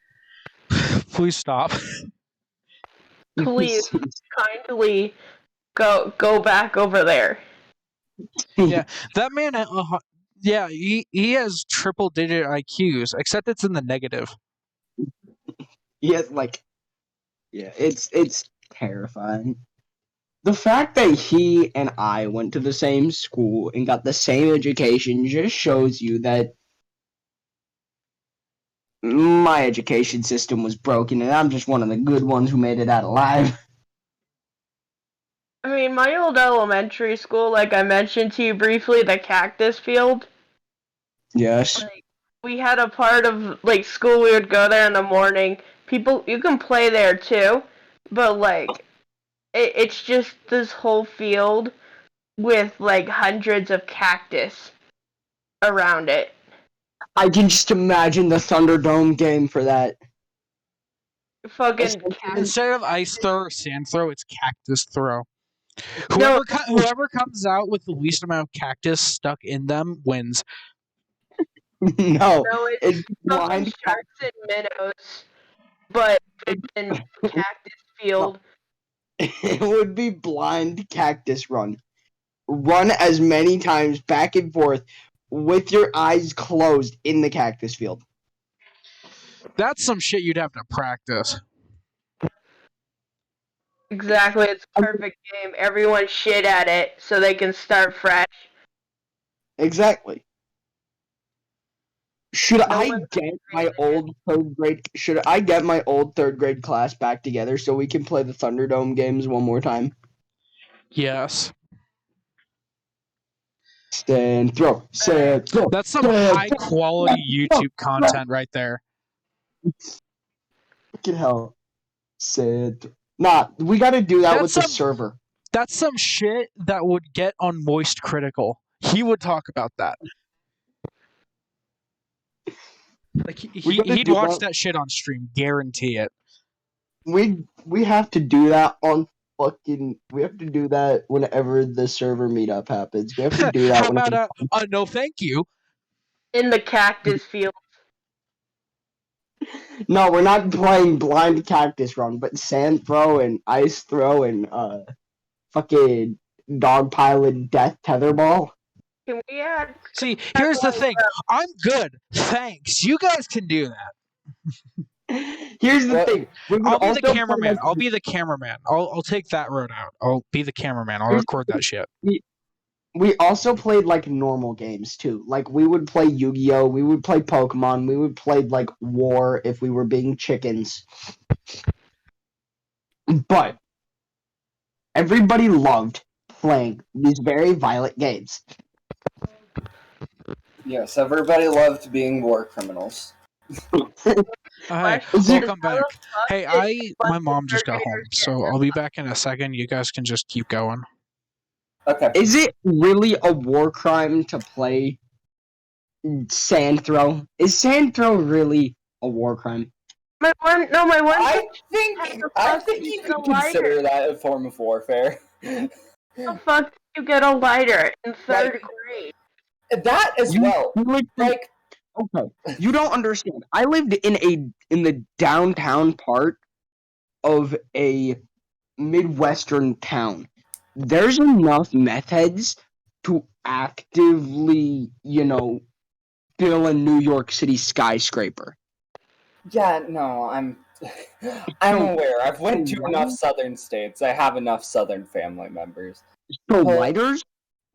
Please stop. Please kindly go back over there. Yeah, that man. Yeah, he has triple digit IQs, except it's in the negative. He has like, yeah, it's terrifying. The fact that he and I went to the same school and got the same education just shows you that my education system was broken and I'm just one of the good ones who made it out alive. I mean, my old elementary school, like I mentioned to you briefly, the cactus field. Yes. Like, we had a part of like school. We would go there in the morning. People, you can play there too, but like it's just this whole field with like hundreds of cactus around it. I can just imagine the Thunderdome game for that. Fucking cactus. Instead of ice throw or sand throw, it's cactus throw. No, Whoever comes out with the least amount of cactus stuck in them wins. No, no, it's it's fucking blind. sharks and minnows, but it's in cactus No, field. it would be blind cactus run. Run as many times back and forth with your eyes closed in the cactus field. That's some shit you'd have to practice. Exactly, it's a perfect game. Everyone shit at it so they can start fresh. Exactly. Should No I one's get my crazy. old third grade? Should I get my old third grade class back together so we can play the Thunderdome games one more time? Yes. Stand, throw, stand, throw. That's some stand, high throw, quality throw, YouTube content right there. Fucking hell. Nah, we got to do that That's with the some server. that's some shit that would get on Moist Critical. He would talk about that. Like We got to he'd do watch that. that shit on stream, guarantee it. We have to do that on fucking. We have to do that whenever the server meetup happens. We have to do that How whenever. about no thank you? In the cactus field. No, we're not playing blind cactus run, but sand throw and ice throw and fucking dog pilot death tetherball. Can we add? See, here's the thing. I'm good. Thanks. You guys can do that. Here's the What? thing. We would I'll be the also play, cameraman. like, I'll be the cameraman. I'll take that road out. I'll be the cameraman. I'll Here's record that shit. we also played like normal games too. Like we would play Yu-Gi-Oh, we would play Pokemon, we would play like War if we were being chickens. But everybody loved playing these very violent games. Yes, everybody loved being war criminals. Hey, See, welcome back. Hey, my mom just got home, so I'll be back in a second. You guys can just keep going. Okay. is it really a war crime to play sand throw? Is sand throw really a war crime? My one I think fuck you you could get a lighter? consider that a form of warfare. How the fuck did you get a lighter in third Like- grade? That as well. You lived in- Like, okay, you don't understand. I lived in the downtown part of a midwestern town. There's enough meth heads to actively, fill a New York City skyscraper. yeah, no, I'm aware. I've went to enough southern states. I have enough southern family members. So Well- lighters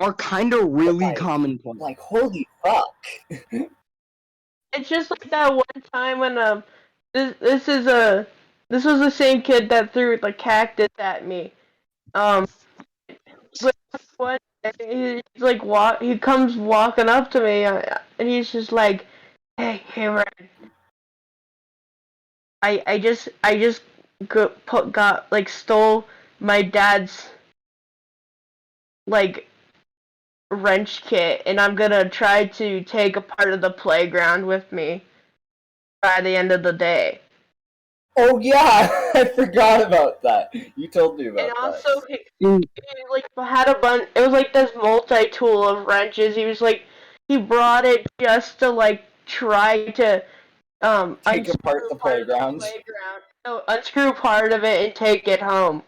are kind of really Like- commonplace. Like, holy fuck. It's just like that one time when this was the same kid that threw the cactus at me. But one he's like he comes walking up to me and he's just like, hey Ryan, I just stole my dad's like wrench kit and I'm gonna try to take a part of the playground with me by the end of the day. Oh yeah, I forgot about that. You told me about And that. also he like had a bunch. It was like this multi-tool of wrenches. He was like he brought it just to like try to Take apart unscrew the part of playgrounds. playground. No, unscrew part of it and take it home.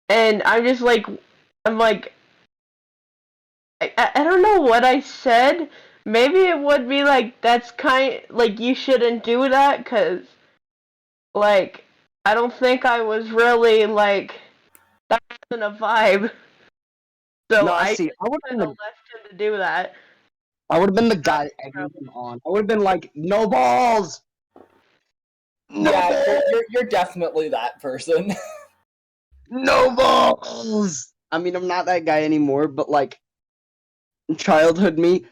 And I'm like, I don't know what I said. Maybe it would be like, that's like, you shouldn't do that, because, like, I don't think I was really, like, that wasn't a vibe. So No, I see, just I would kind of left him to do that. have been the guy egging him on. I would have been like, no balls. No Yeah, balls! you're definitely that person. No balls. I mean, I'm not that guy anymore, but like, childhood me,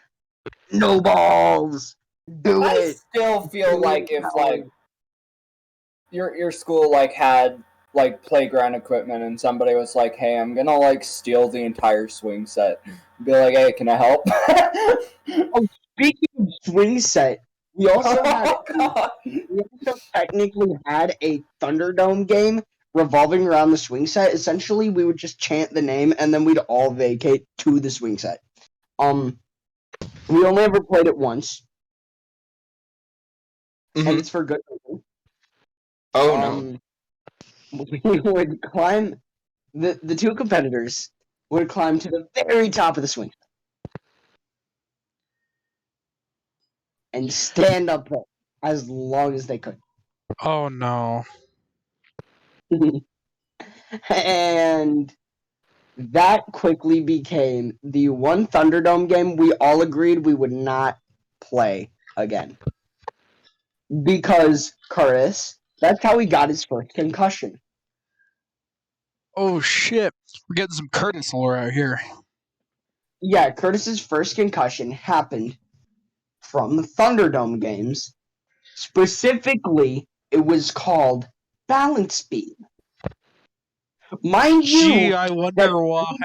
no balls. Do I it. still feel Do like it, if Howard. like your school like had like playground equipment and somebody was like, "Hey, I'm gonna like steal the entire swing set," be like, "Hey, can I help?" Speaking of swing set, we also had Oh, God. we also technically had a Thunderdome game revolving around the swing set. Essentially, we would just chant the name and then we'd all vacate to the swing set. We only ever played it once, and it's for good reason. Oh no. We would climb the two competitors would climb to the very top of the swing and stand up there as long as they could. Oh no. And that quickly became the one Thunderdome game we all agreed we would not play again. Because Curtis, that's how he got his first concussion. Oh shit. We're getting some Curtis lore out here. Yeah, Curtis's first concussion happened from the Thunderdome games Specifically, it was called balance beam. Mind Gee, you, I that wonder why.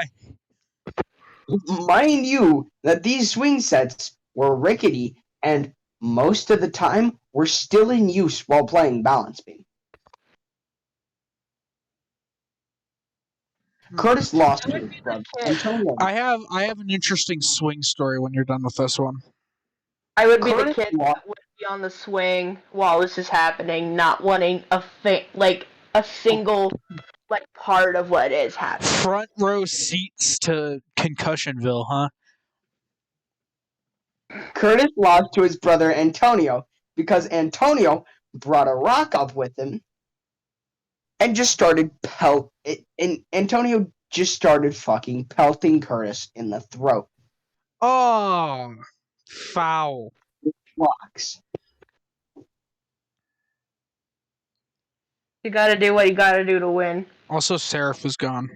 mind you that these swing sets were rickety and most of the time were still in use while playing balance beam. Curtis lost to his brother Antonio. I have an interesting swing story when you're done with this one. I would be the Curtis kid lost. that would be on the swing while this is happening, not wanting a single part of what is happening. Front row seats to Concussionville, huh? Curtis lost to his brother Antonio because Antonio brought a rock up with him and just started and Antonio just started fucking pelting Curtis in the throat. Oh, foul. Rocks. You gotta do what you gotta do to win. Also, Seraph was gone.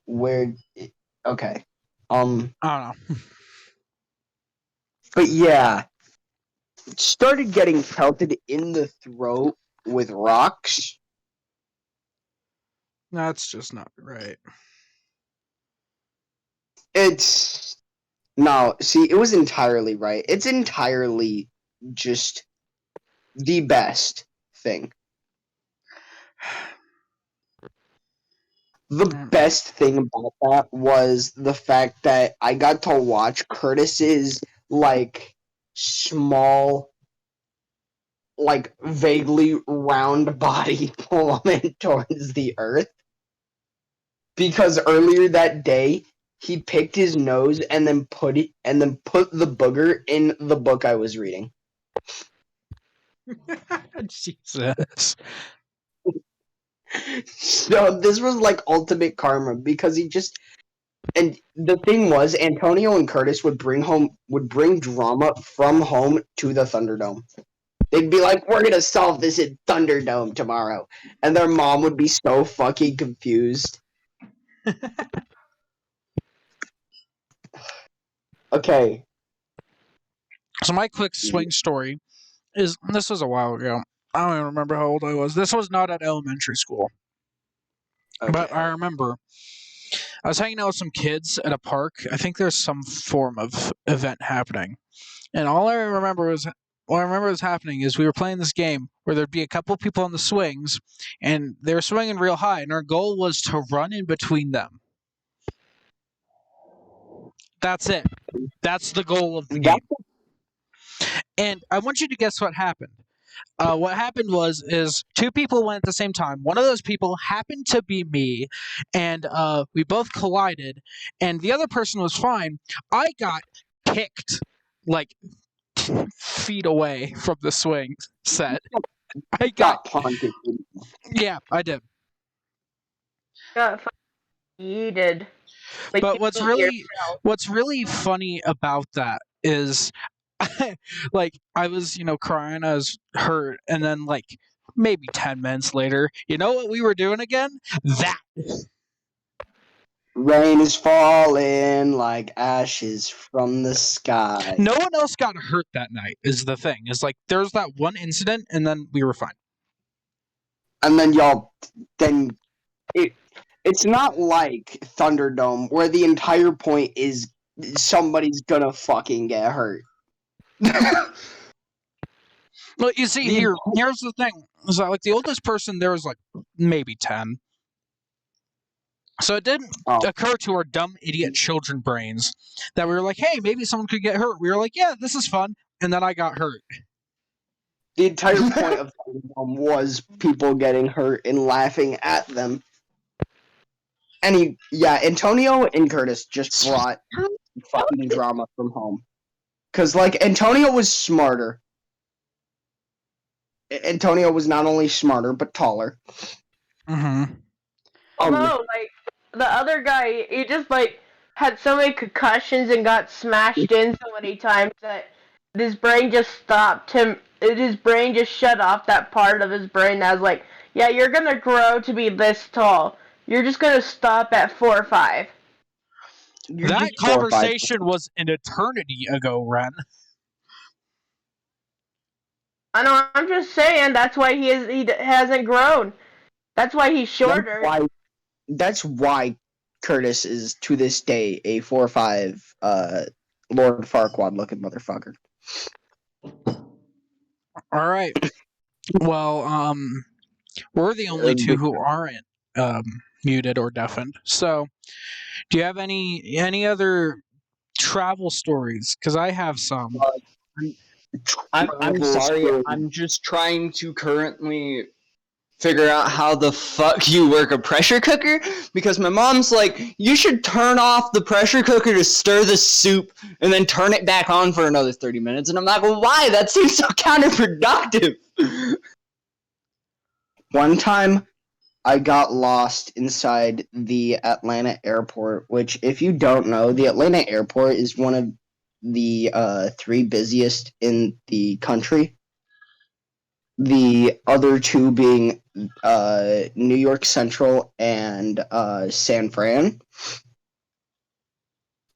Where? Okay. I don't know. But yeah, started getting pelted in the throat with rocks. That's just not right. It's no, see, it was entirely right. It's entirely just the best thing. The best thing about that was the fact that I got to watch Curtis's like small, like vaguely round body plummet towards the earth. Because earlier that day he picked his nose and then put the booger in the book I was reading. Jesus. So this was like ultimate karma because he just and the thing was Antonio and Curtis would bring drama from home to the Thunderdome. They'd be like, "We're gonna solve this in Thunderdome tomorrow," and their mom would be so fucking confused. Okay. So my quick swing story is this was a while ago. I don't even remember how old I was. This was not at elementary school. Okay. But I remember I was hanging out with some kids at a park. I think there's some form of event happening. And all I remember was happening is we were playing this game where there'd be a couple people on the swings and they were swinging real high and our goal was to run in between them. That's it. That's the goal of the game. And I want you to guess what happened. What happened is two people went at the same time. One of those people happened to be me, and we both collided. And the other person was fine. I got kicked like feet away from the swing set. I got punted. yeah, I did. Got yeeted. But what's really funny about that is like I was, crying, I was hurt, and then like maybe 10 minutes later, you know what we were doing again? That. Rain is falling like ashes from the sky. No one else got hurt that night is the thing. It's like there's that one incident and then we were fine. And then it's not like Thunderdome where the entire point is somebody's gonna fucking get hurt. Well, you see, here's the thing. Is that like the oldest person there was like maybe 10. So it didn't occur to our dumb idiot children brains that we were like, hey, maybe someone could get hurt. We were like, yeah, this is fun. And then I got hurt. The entire point of Thunderdome was people getting hurt and laughing at them. Antonio and Curtis just brought fucking drama from home. Because, like, Antonio was smarter. Antonio was not only smarter, but taller. Mm-hmm. No, like, the other guy, he just, like, had so many concussions and got smashed in so many times that his brain just stopped him. His brain just shut off that part of his brain that was like, yeah, you're gonna grow to be this tall. You're just gonna stop at 4 or 5. That conversation was an eternity ago, Ren. I know. I'm just saying. That's why he hasn't grown. That's why he's That's shorter. why. That's why Curtis is to this day a 4'5" Lord Farquaad looking motherfucker. All right. Well, we're the only two Big who aren't muted or deafened. So, do you have any other travel stories? Because I have some. I'm travel sorry. story. I'm just trying to currently figure out how the fuck you work a pressure cooker, because my mom's like, you should turn off the pressure cooker to stir the soup and then turn it back on for another 30 minutes. And I'm like, well, why? That seems so counterproductive. One time, I got lost inside the Atlanta airport, which, if you don't know, the Atlanta airport is one of the 3 busiest in the country. The other 2 being New York Central and San Fran.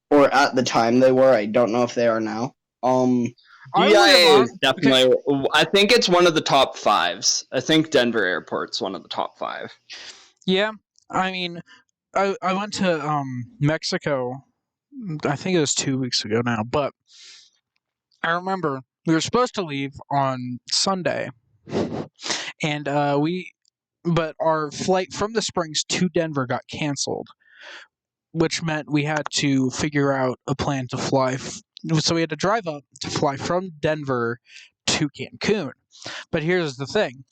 Or at the time they were. I don't know if they are now. I would DIA have. is definitely, I think it's one of the top 5s. I think Denver Airport's one of the top 5. Yeah. I mean, I went to Mexico. I think it was 2 weeks ago now, but I remember we were supposed to leave on Sunday, and but our flight from the Springs to Denver got canceled, which meant we had to figure out a plan to fly. So we had to drive up to fly from Denver to Cancun. But here's the thing.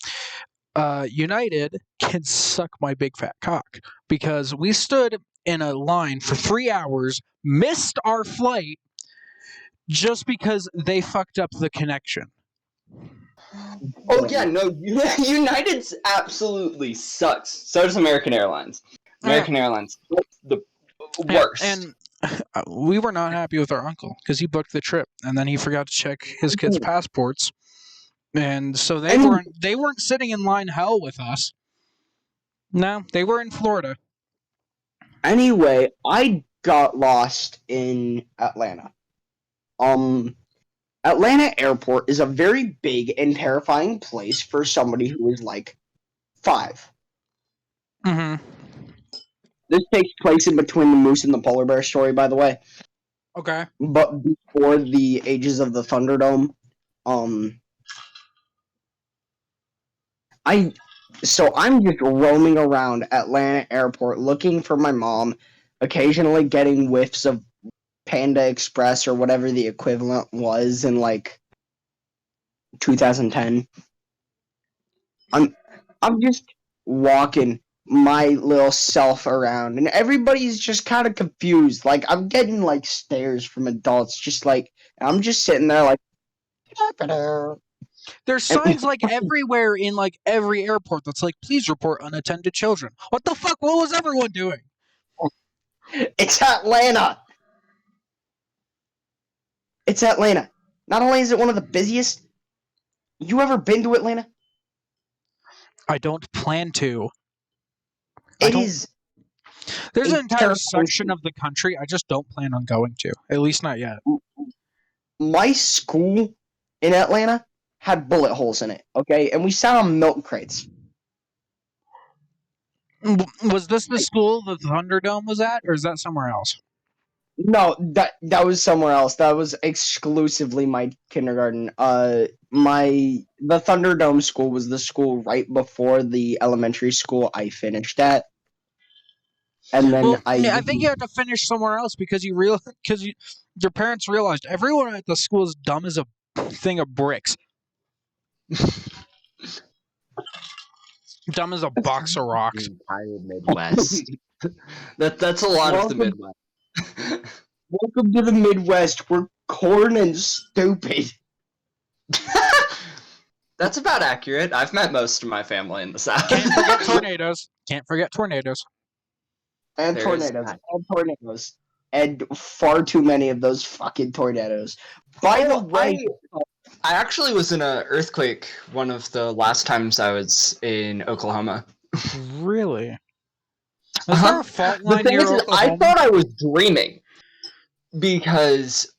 United can suck my big fat cock, because we stood in a line for 3 hours, missed our flight just because they fucked up the connection. Oh yeah, no, United absolutely sucks. So does American Airlines. American Airlines, the worst. And we were not happy with our uncle because he booked the trip and then he forgot to check his kids' passports, and so they weren't sitting in line hell with us. No, they were in Florida. Anyway, I got lost in Atlanta. Atlanta Airport is a very big and terrifying place for somebody who is like 5. Mm-hmm. This takes place in between the moose and the polar bear story, by the way. Okay. But before the ages of the Thunderdome, I'm just roaming around Atlanta Airport looking for my mom, occasionally getting whiffs of Panda Express or whatever the equivalent was in like 2010. I'm just walking my little self around, and everybody's just kind of confused. Like, I'm getting like stares from adults, just like I'm just sitting there like. There's signs like everywhere in like every airport that's like, please report unattended children. What the fuck? What was everyone doing? It's Atlanta. It's Atlanta. Not only is it one of the busiest, you ever been to Atlanta? I don't plan to. It is. There's a an entire terrible section of the country I just don't plan on going to. At least not yet. My school in Atlanta had bullet holes in it, okay? And we sat on milk crates. Was this the school the Thunderdome was at, or is that somewhere else? No, that was somewhere else. That was exclusively my kindergarten. The Thunderdome school was the school right before the elementary school I finished at. And then Well, I think you have to finish somewhere else because your parents realized everyone at the school is dumb as a thing of bricks. Dumb as a box of rocks. The entire Midwest. That's a lot of the Midwest. Welcome to the Midwest. We're corn and stupid. That's about accurate. I've met most of my family in the South. Can't forget tornadoes. Can't forget tornadoes. And There is tornadoes. that. And tornadoes. And far too many of those fucking tornadoes. By the way, I actually was in an earthquake one of the last times I was in Oklahoma. Really? Is there a fault The line thing near is, I Oklahoma? thought I was dreaming because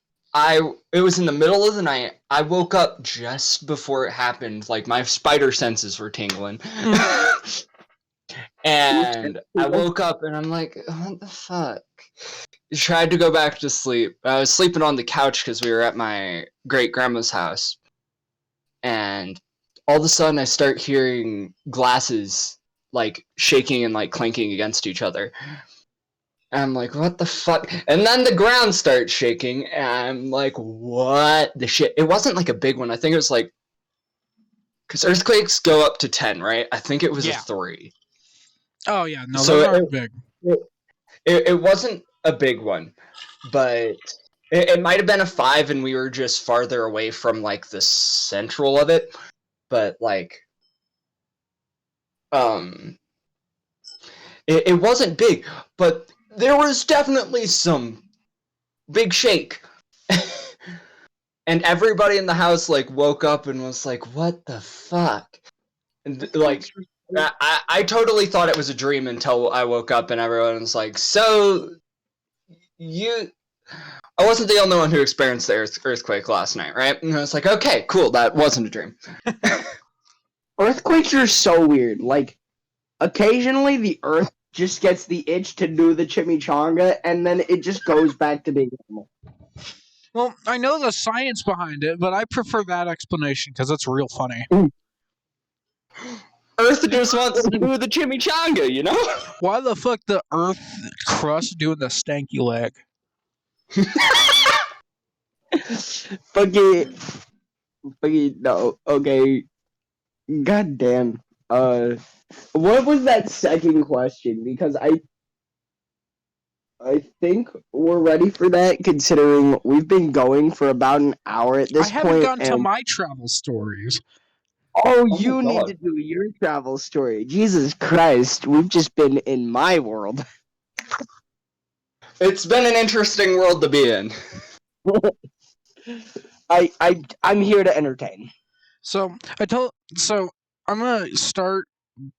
it was in the middle of the night. I woke up just before it happened. Like my spider senses were tingling. And I woke up and I'm like, what the fuck? Tried to go back to sleep. I was sleeping on the couch because we were at my great grandma's house. And all of a sudden I start hearing glasses like shaking and like clanking against each other. And I'm like, what the fuck? And then the ground starts shaking, and I'm like, what the shit? It wasn't like a big one. I think it was like, because earthquakes go up to 10, right? I think it was a 3. Oh yeah, no, So those aren't big. It wasn't a big one, but it might have been a 5, and we were just farther away from like the central of it. But like, it wasn't big, but there was definitely some big shake. And everybody in the house like woke up and was like, what the fuck? And like I totally thought it was a dream until I woke up and everyone was like, so you I wasn't the only one who experienced the earthquake last night, right? And I was like, okay, cool, that wasn't a dream. Earthquakes are so weird. Like, occasionally the earth just gets the itch to do the chimichanga, and then it just goes back to being normal. Well, I know the science behind it, but I prefer that explanation because it's real funny. Earth just wants to do the chimichanga, you know? Why the fuck the Earth crust doing the stanky leg? Fucking no. Okay. God damn. What was that second question? Because I think we're ready for that, considering we've been going for about an hour at this I haven't point. gotten to my travel stories. Oh, my you need God. to do your travel story. Jesus Christ, we've just been in my world. It's been an interesting world to be in. I'm here to entertain. So I'm gonna start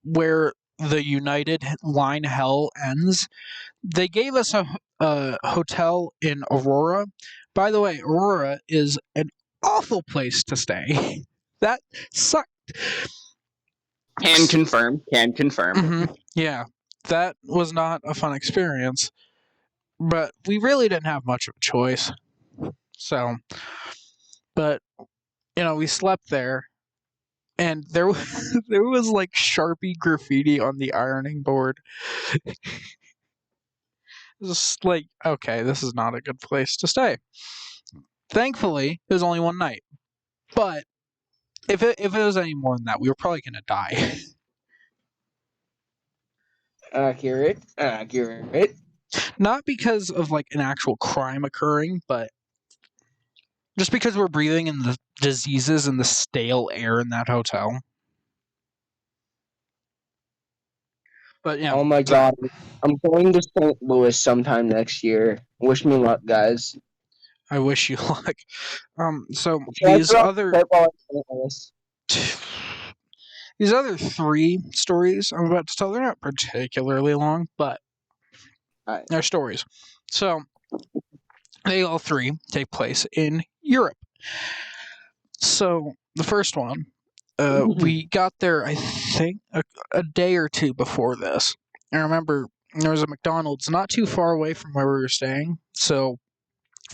where the United Line hell ends. They gave us a hotel in Aurora. By the way, Aurora is an awful place to stay. That sucked. Can confirm. Yeah, that was not a fun experience. But we really didn't have much of a choice. So, but we slept there, and there was like Sharpie graffiti on the ironing board. Just like, okay, this is not a good place to stay. Thankfully, it was only one night. But if it was any more than that, we were probably gonna die. Accurate. Not because of like an actual crime occurring, but just because we're breathing in the diseases and the stale air in that hotel. But yeah. Oh my God, I'm going to St. Louis sometime next year. Wish me luck, guys. I wish you luck. So Can I these throw a other football at St. Louis? these other 3 stories I'm about to tell, they're not particularly long, but Alright. they're stories. So they all 3 take place in Europe. So the first one, we got there, I think, a day or 2 before this. I remember there was a McDonald's not too far away from where we were staying, so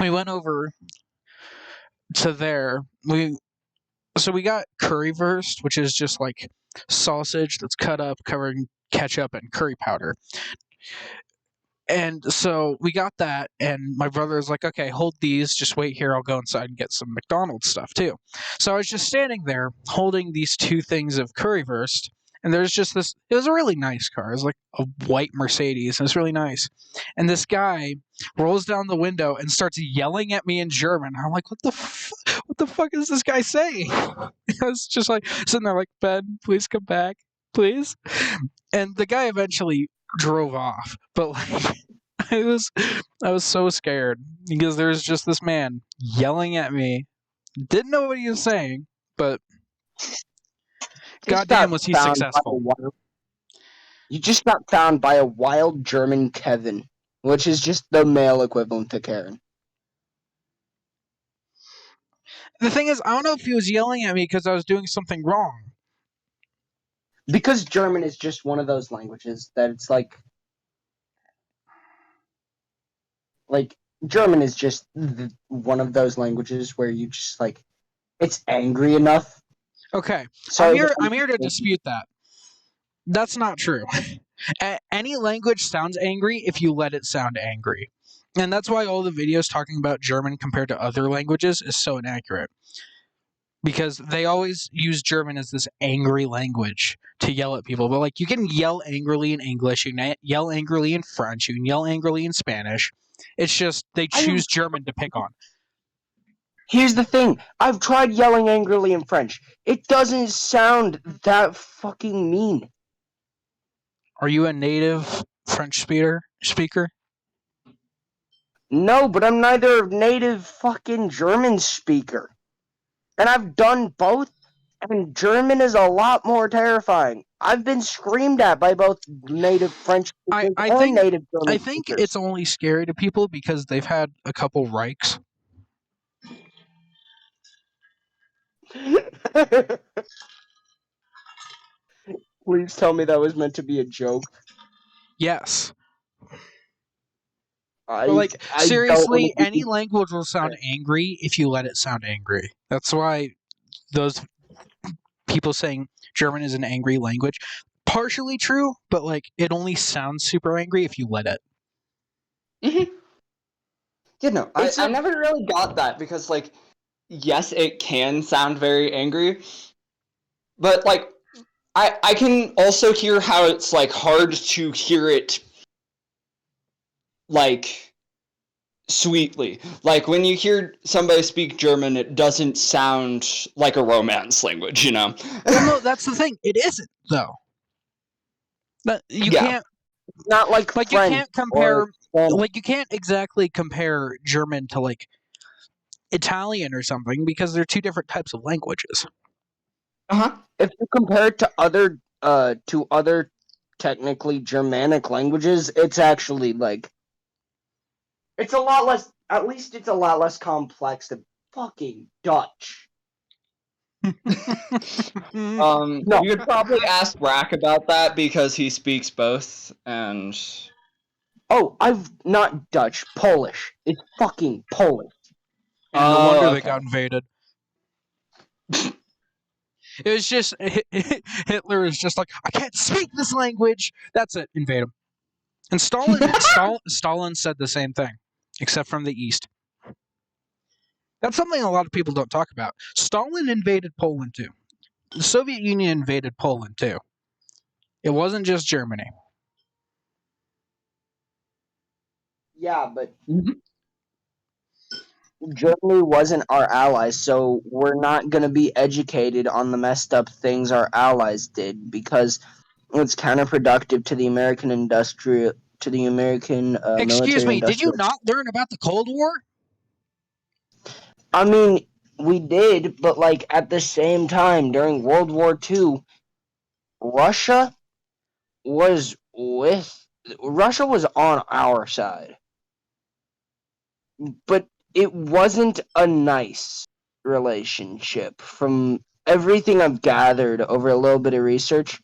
we went over to there. We got currywurst, which is just like sausage that's cut up, covered in ketchup and curry powder. And so we got that, and my brother was like, okay, hold these, just wait here, I'll go inside and get some McDonald's stuff too. So I was just standing there holding these 2 things of currywurst, and there's just this, it was a really nice car, it was like a white Mercedes, and it was really nice. And this guy rolls down the window and starts yelling at me in German. I'm like, what the fuck is this guy saying? I was just like sitting there like, Ben, please come back, please. And the guy eventually drove off, but like I was so scared because there was just this man yelling at me, didn't know what he was saying, but goddamn was he successful. You just got found by a wild German Kevin, which is just the male equivalent to Karen. The thing is, I don't know if he was yelling at me because I was doing something wrong. Because German is just one of those languages that it's like German is just one of those languages where you just like it's angry enough. Okay, Sorry, that I'm here to dispute that. That's not true. Any language sounds angry if you let it sound angry. And that's why all the videos talking about German compared to other languages is so inaccurate. Because they always use German as this angry language to yell at people. But like you can yell angrily in English, you can yell angrily in French, you can yell angrily in Spanish. It's just they choose German to pick on. Here's the thing. I've tried yelling angrily in French. It doesn't sound that fucking mean. Are you a native French speaker? No, but I'm neither a native fucking German speaker. And I've done both, and German is a lot more terrifying. I've been screamed at by both native French speakers I and think native I German think speakers. it's only scary to people because they've had a couple Reichs. Please tell me that was meant to be a joke. Yes. But I like I don't seriously, want any to. language will sound angry if you let it sound angry. That's why those people saying German is an angry language, partially true, but like it only sounds super angry if you let it. You know, It's I a never really got that because, like, yes, it can sound very angry, but like, I can also hear how it's like hard to hear it like sweetly. Like when you hear somebody speak German, it doesn't sound like a romance language, you know? Well, no, that's the thing. It isn't though. You Yeah. can't not like like you French can't or compare Spanish. like you can't exactly compare German to like Italian or something because they're two different types of languages. Uh-huh. If you compare it to other technically Germanic languages, it's actually like it's a lot less. At least it's a lot less complex than fucking Dutch. No, You could probably ask Rack about that because he speaks both, and oh, I've not Dutch, Polish. It's fucking Polish. And no wonder oh, they okay. got invaded. It was just Hitler was just like, I can't speak this language. That's it, invade him. And Stalin said the same thing, except from the east. That's something a lot of people don't talk about. Stalin invaded Poland too. The Soviet Union invaded Poland too. It wasn't just Germany. Yeah, but Mhm. Germany wasn't our allies, so we're not going to be educated on the messed up things our allies did because it's counterproductive to the American Excuse military me, did you industrial. not learn about the Cold War? I mean, we did, but like at the same time during World War II, Russia was with Russia was on our side, but it wasn't a nice relationship from everything I've gathered over a little bit of research.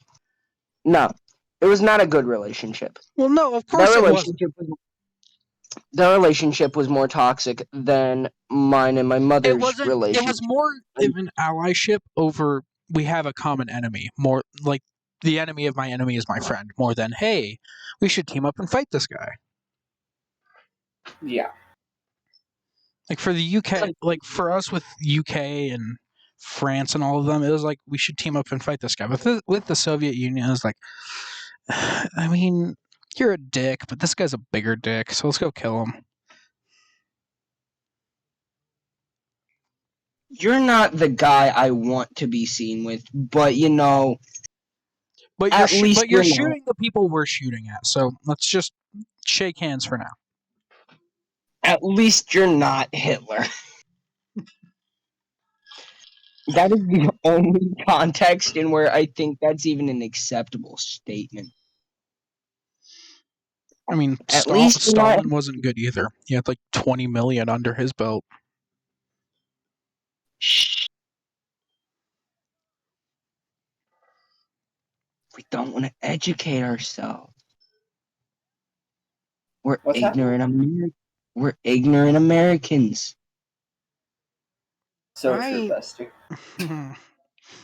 No, it was not a good relationship. Well, no, of That course it wasn't. relationship was that relationship was more toxic than mine and my It mother's wasn't. It was relationship. more of an allyship over we have a common enemy. More like the enemy of my enemy is my friend. More than hey, we should team up and fight this guy. Yeah. Like for the UK, like for us with UK and France and all of them, it was like we should team up and fight this guy. With the Soviet Union, it was like, I mean, you're a dick, but this guy's a bigger dick, so let's go kill him. You're not the guy I want to be seen with, but you know, But at least you're you're not. shooting the people we're shooting at. So let's just shake hands for now. At least you're not Hitler. That is the only context in where I think that's even an acceptable statement. I mean, At least you're not. Stalin wasn't good either. He had like 20 million under his belt. Shh. We don't want to educate ourselves. We're What's happening? ignorant Americans. We're ignorant Americans. So true, bestie.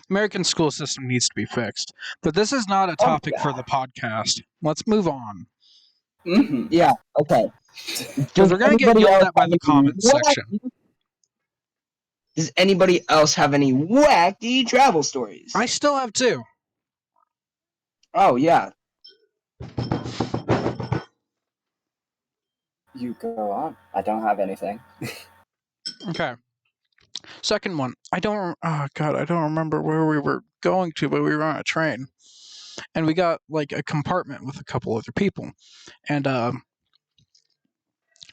American school system needs to be fixed. But this is not a Oh, topic for the podcast. Let's move on. Mm-hmm. Yeah. Okay. Because we're going to get yelled at by the comments section. Does anybody else have any wacky travel stories? I still have two. Oh yeah. You go on. I don't have anything. Okay. Second one. I don't remember where we were going to, but we were on a train. And we got like a compartment with a couple other people. And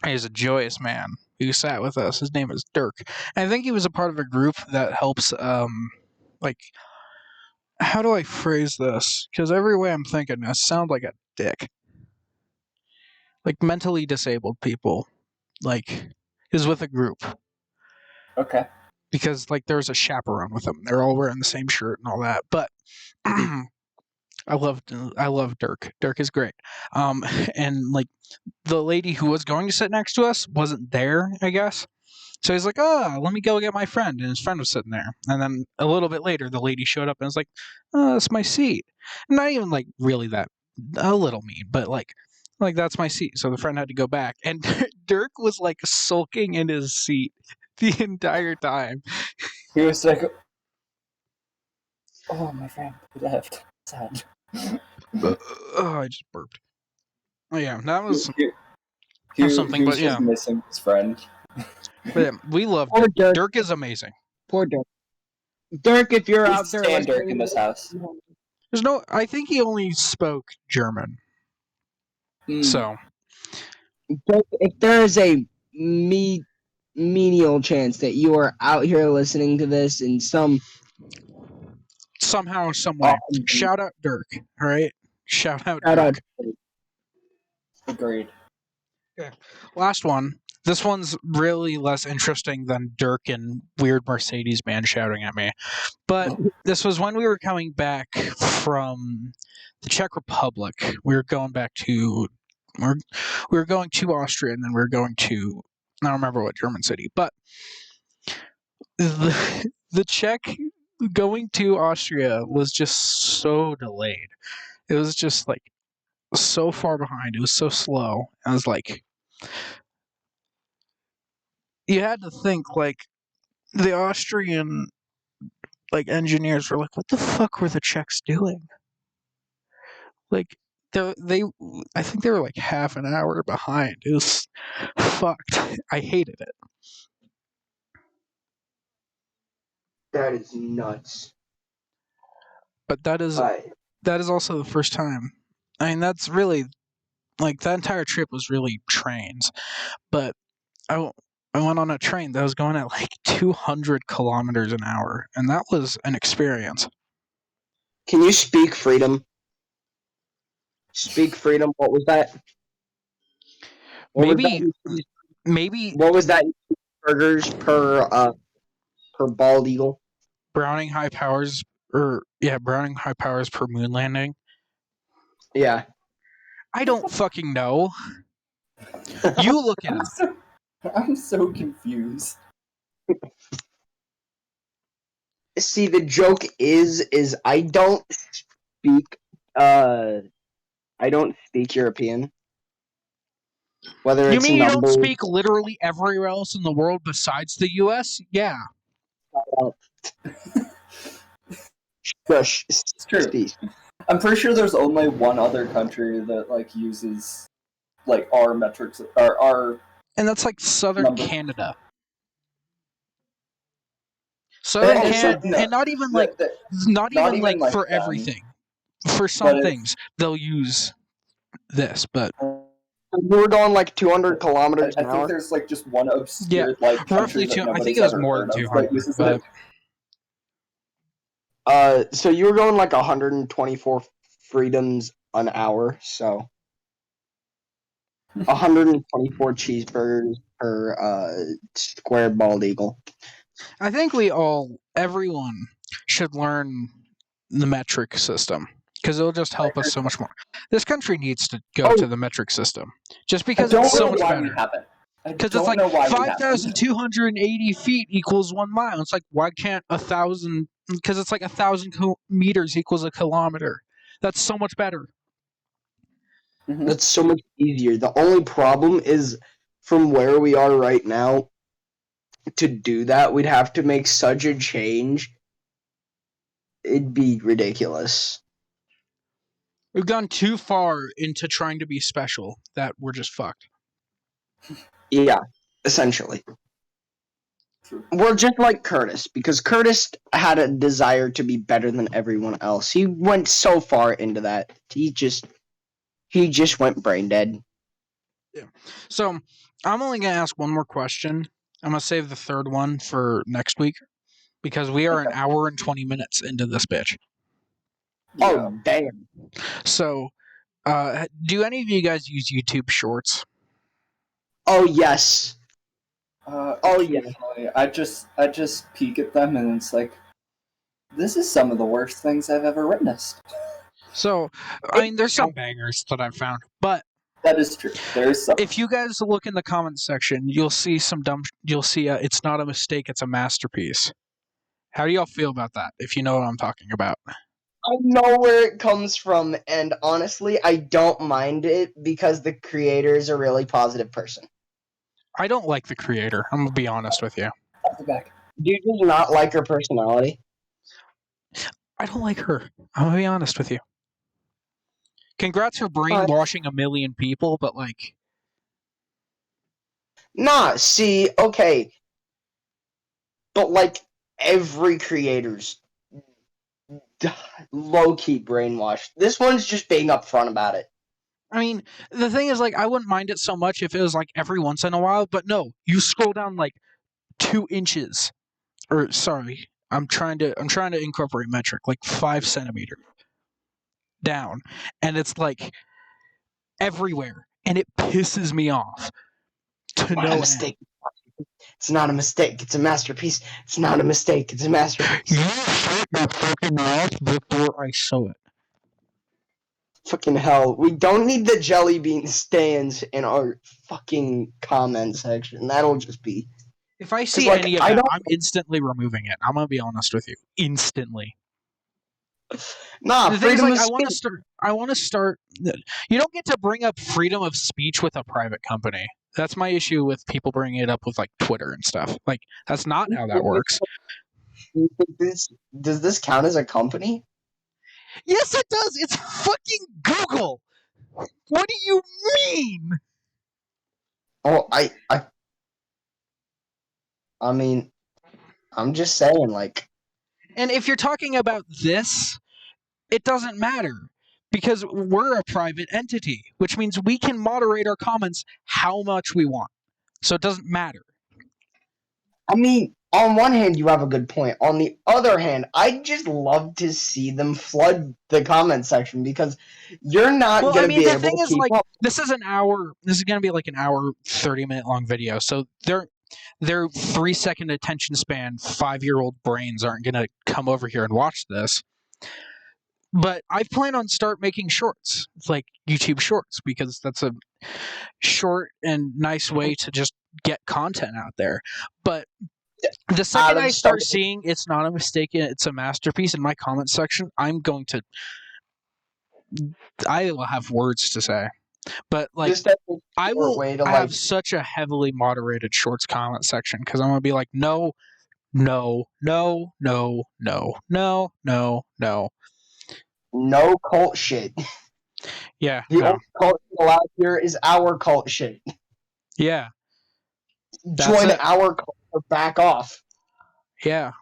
he's a joyous man who sat with us. His name is Dirk. And I think he was a part of a group that helps like, how do I phrase this? Because every way I'm thinking, I sound like a dick. Like mentally disabled people. Like, is with a group. Okay. Because like there's a chaperone with them. They're all wearing the same shirt and all that. But I love Dirk. Dirk is great. And like the lady who was going to sit next to us wasn't there, I guess. So he's like, "Oh, let me go get my friend," and his friend was sitting there. And then a little bit later, the lady showed up and was like, "Oh, that's my seat." Not even like really that, a little mean, but like that's my seat. So the friend had to go back, and Dirk was like sulking in his seat the entire time. He was like, "Oh, my friend left. Sad." Oh, I just burped. Oh yeah, that was He something, was but just yeah. missing his friend. But yeah, we love Poor Dirk. Dirk. Dirk is amazing. Poor Dirk. Dirk, if you're We out there stand Dirk listening, in this house. There's no. I think he only spoke German. So Dirk, if there is a menial chance that you are out here listening to this in some somehow, some way, shout out Dirk. All right, shout out shout out. Dirk. Agreed. Okay. Last one. This one's really less interesting than Dirk and weird Mercedes man shouting at me. But this was when we were coming back from the Czech Republic. We were going back to we were going to Austria, and then we were going to, I don't remember what German city, but the Czech going to Austria was just so delayed. It was just like so far behind. It was so slow. I was like, you had to think like the Austrian like engineers were like, what the fuck were the Czechs doing? Like they I think they were like half an hour behind. It was fucked. I hated it. That is nuts. But that is also the first time. I mean, that's really like that entire trip was really trains. But I I went on a train that was going at like 200 kilometers an hour, and that was an experience. Can you speak freedom? Speak freedom. What was that? Maybe What was that? Burgers per bald eagle. Browning high powers, Browning high powers per moon landing. Yeah. I don't fucking know. You look it up. I'm so confused. See, the joke is I don't speak European. Whether You it's mean you don't numbers. speak literally everywhere else in the world besides the U.S.? Yeah. Shush. It's true. Steve. I'm pretty sure there's only one other country that like uses like our metrics or our, And that's like Southern number. Canada. Southern Canada, no, and not even like for them. everything. For some But things, they'll use this, but We're going like 200 kilometers I an think hour. there's like just one obscure like roughly country that two. I nobody's think it was ever more heard than of 200, that uses but it. So you were going like 124 freedoms an hour, so 124 cheeseburgers per square bald eagle. I think everyone should learn the metric system because it'll just help us so much more. This country needs to go Oh, to the metric system just I because it's don't so know much why we better. haven't. I Because it's don't like know why we haven't. 5,280 feet equals 1 mile. It's like, why can't 1,000? Because it's like 1,000 meters equals a kilometer. That's so much better. Mhm. That's so much easier. The only problem is from where we are right now, to do that, we'd have to make such a change. It'd be ridiculous. We've gone too far into trying to be special that we're just fucked. Yeah, essentially. True. We're just like Curtis, because Curtis had a desire to be better than everyone else. He went so far into that. He just went brain dead. So I'm only going to ask one more question. I'm going to save the third one for next week because we are an hour and 20 minutes into this bitch. Yeah. Oh, damn. So, do any of you guys use YouTube Shorts? Oh, yes. Oh, yeah. Occasionally, I just peek at them and it's like, this is some of the worst things I've ever witnessed. So, I mean, there's some bangers that I've found, but That is true. There is some. if you guys look in the comments section, you'll see it's not a mistake, it's a masterpiece. How do y'all feel about that, if you know what I'm talking about? I know where it comes from, and honestly, I don't mind it because the creator is a really positive person. I don't like the creator. I'm going to be honest with you. I'll be back. Do you just not like her personality? I don't like her. I'm going to be honest with you. Congrats for brainwashing 1 million people, but like, Nah, see, okay. But like every creator's low-key brainwashed. This one's just being upfront about it. I mean, the thing is, like, I wouldn't mind it so much if it was like every once in a while, but no, you scroll down like 2 inches, or sorry, I'm trying to incorporate metric, like 5 centimeters down, and it's like everywhere, and it pisses me off to Not a no mistake. It's not a mistake. It's a masterpiece. It's not a mistake. It's a end. masterpiece. You shut your fucking mouth before I sew it. Fucking hell. We don't need the jelly bean stands in our fucking comment section. That'll just be. If I see like, any of I that, don't- I'm instantly removing it. I'm gonna be honest with you, instantly. Nah, The thing is, freedom like, of I want to start. You don't get to bring up freedom of speech with a private company. That's my issue with people bringing it up with like Twitter and stuff. Like, that's not how that works. Does this count as a company? Yes, it does. It's fucking Google. What do you mean? Oh, I mean, I'm just saying, like, And if you're talking about this, it doesn't matter because we're a private entity, which means we can moderate our comments how much we want. So it doesn't matter. I mean, on one hand, you have a good point. On the other hand, I'd just love to see them flood the comment section because you're not Well, going I to mean, be the able thing to is, keep like, up. this is going to be like an hour, 30-minute long video. So their 3-second attention span, 5-year-old brains aren't going to come over here and watch this. But I plan on start making shorts, like YouTube shorts, because that's a short and nice way to just get content out there. But the second I start seeing it's not a mistake, it's a masterpiece in my comment section, I will have words to say. But like, I will have such a heavily moderated shorts comment section because I'm gonna be like, no, no, no, no, no, no, no, no. No cult shit. Yeah, The no. only cult allowed here is our cult shit. Yeah. Join our cult or back off. Yeah.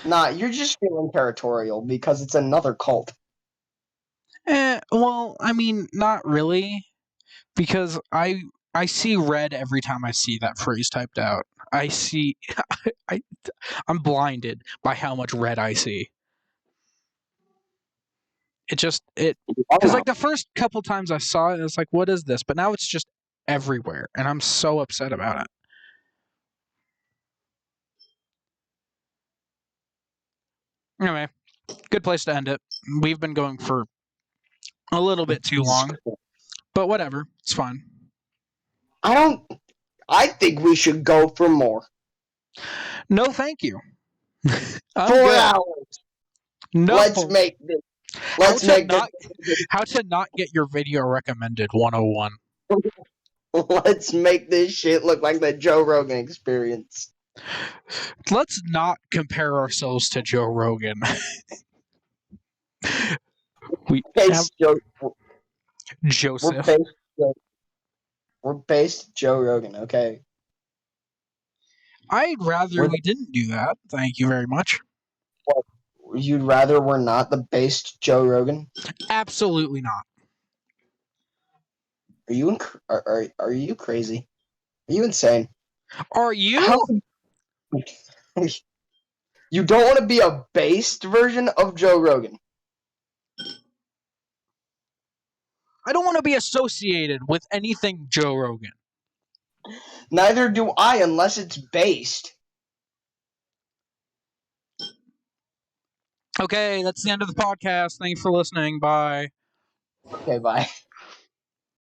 Nah, you're just feeling territorial because it's another cult. Well, I mean, not really, because I see red every time I see that phrase typed out. I see, I'm blinded by how much red I see. Because like the first couple times I saw it, it's like, what is this? But now it's just everywhere, and I'm so upset about it. Anyway, good place to end it. We've been going for a little bit too long, but whatever. It's fine. I think we should go for more. No, thank you. I'm 4 good. hours. No. Let's make this. Let's make this. How to not get your video recommended 101. Let's make this shit look like the Joe Rogan experience. Let's not compare ourselves to Joe Rogan. We have Joseph. We're based Joe Rogan, okay? I'd rather we didn't do that. Thank you very much. You'd rather we're not the based Joe Rogan? Absolutely not. Are you are you crazy? Are you insane? Are you? You don't want to be a based version of Joe Rogan. I don't want to be associated with anything Joe Rogan. Neither do I unless it's based. Okay, that's the end of the podcast. Thanks for listening. Bye. Okay, bye.